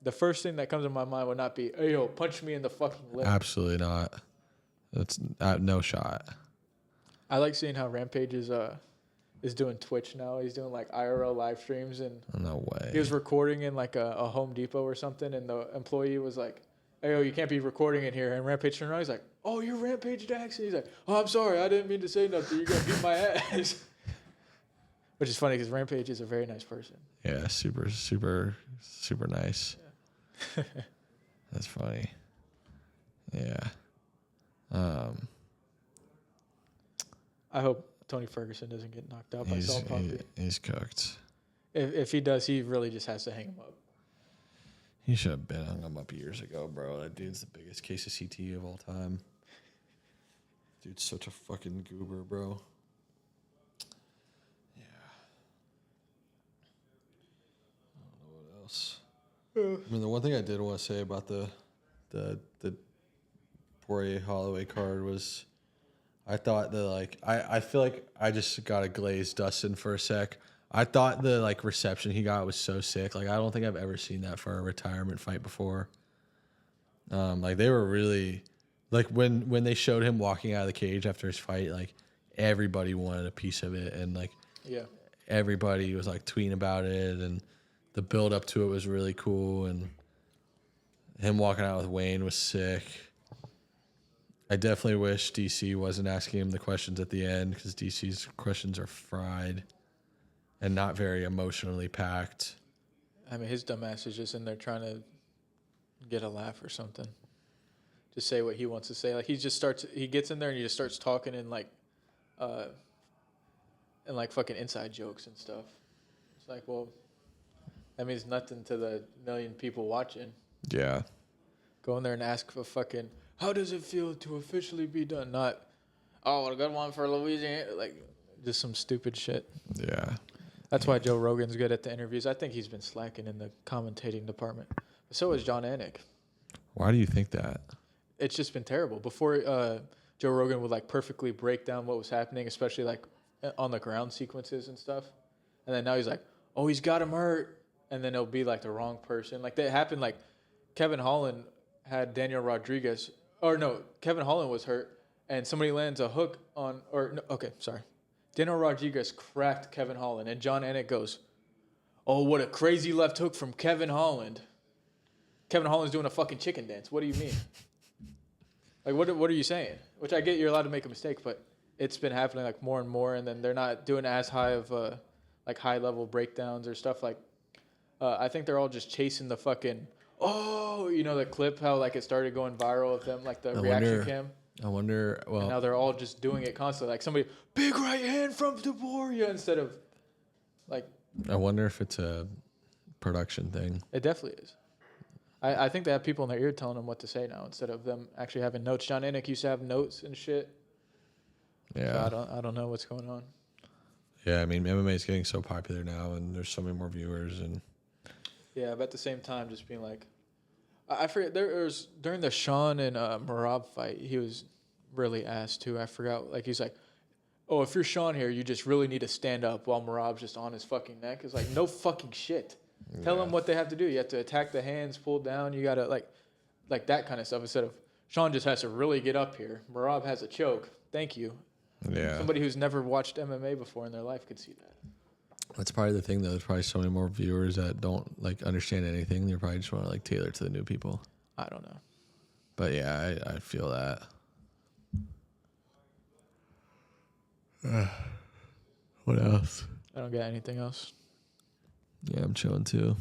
the first thing that comes to my mind would not be, "Hey, yo, punch me in the fucking lip." Absolutely not. That's no shot. I like seeing how Rampage is doing Twitch now. He's doing like IRL live streams, and No way. he was recording in like a Home Depot or something, and the employee was like, "Hey, yo, you can't be recording in here." And Rampage turned around. He's like, "Oh, you're Rampage Jackson." He's like, "Oh, I'm sorry, I didn't mean to say nothing. You're gonna beat my ass." Which is funny because Rampage is a very nice person. Yeah, super, super, super nice. Yeah. That's funny. Yeah. I hope Tony Ferguson doesn't get knocked out by Salt Poppy. He's cooked. If he does, he really just has to hang him up. He should have been hung him up years ago, bro. That dude's the biggest case of CTE of all time. Dude's such a fucking goober, bro. Yeah. I don't know what else. I mean, the one thing I did want to say about the Poirier Holloway card was, I thought that like I feel like I just got a glazed Dustin for a sec. I thought the like reception he got was so sick. Like I don't think I've ever seen that for a retirement fight before. Like they were really like when they showed him walking out of the cage after his fight, like everybody wanted a piece of it, and like Yeah. everybody was like tweeting about it, and the build up to it was really cool, and him walking out with Wayne was sick. I definitely wish DC wasn't asking him the questions at the end, because DC's questions are fried and not very emotionally packed. I mean, his dumbass is just in there trying to get a laugh or something. Just say what he wants to say. Like he gets in there and he just starts talking in like fucking inside jokes and stuff. It's like, well, that means nothing to the million people watching. Yeah. Go in there and ask for fucking, how does it feel to officially be done? Not, oh, what a good one for Louisiana. Like, just some stupid shit. Yeah. That's why Joe Rogan's good at the interviews. I think he's been slacking in the commentating department. But so is John Anik. Why do you think that? It's just been terrible. Before, Joe Rogan would like perfectly break down what was happening, especially like on the ground sequences and stuff. And then now he's like, oh, he's got him hurt. And then it'll be like the wrong person. Like that happened, like Kevin Holland had Daniel Rodriguez, or no, Kevin Holland was hurt, and somebody lands a hook on, or no, okay, sorry. Daniel Rodriguez cracked Kevin Holland, and John Anik goes, oh, what a crazy left hook from Kevin Holland. Kevin Holland's doing a fucking chicken dance. What do you mean? Like, what are you saying? Which I get, you're allowed to make a mistake, but it's been happening like more and more, and then they're not doing as high of like high level breakdowns or stuff like. I think they're all just chasing the fucking, oh, you know the clip how like it started going viral of them, like the reaction cam. I wonder. Well, and now they're all just doing it constantly, like somebody big right hand from Taboria instead of like. I wonder if it's a production thing. It definitely is. I think they have people in their ear telling them what to say now instead of them actually having notes. John Anik used to have notes and shit. Yeah. So I don't know what's going on. Yeah, I mean MMA is getting so popular now, and there's so many more viewers, and. Yeah, but at the same time, just being like, I forget. There was during the Sean and Marab fight, he was really asked too. I forgot. Like he's like, oh, if you're Sean here, you just really need to stand up while Marab's just on his fucking neck. It's like no fucking shit. Tell them what they have to do. You have to attack the hands, pull down. You gotta like that kind of stuff instead of Sean just has to really get up here. Marab has a choke. Thank you. Yeah. Somebody who's never watched MMA before in their life could see that. That's probably the thing, though. There's probably so many more viewers that don't like understand anything. They probably just want to like tailor to the new people. I don't know. But yeah, I feel that. What else? I don't got anything else. Yeah, I'm chilling too.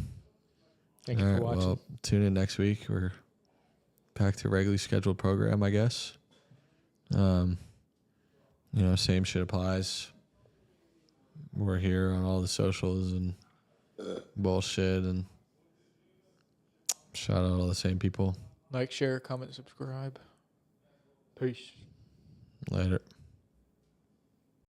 Thank you for watching. Well, tune in next week. We're back to regularly scheduled program, I guess. Same shit applies. We're here on all the socials and bullshit, and shout out all the same people. Like, share, comment, subscribe. Peace. Later.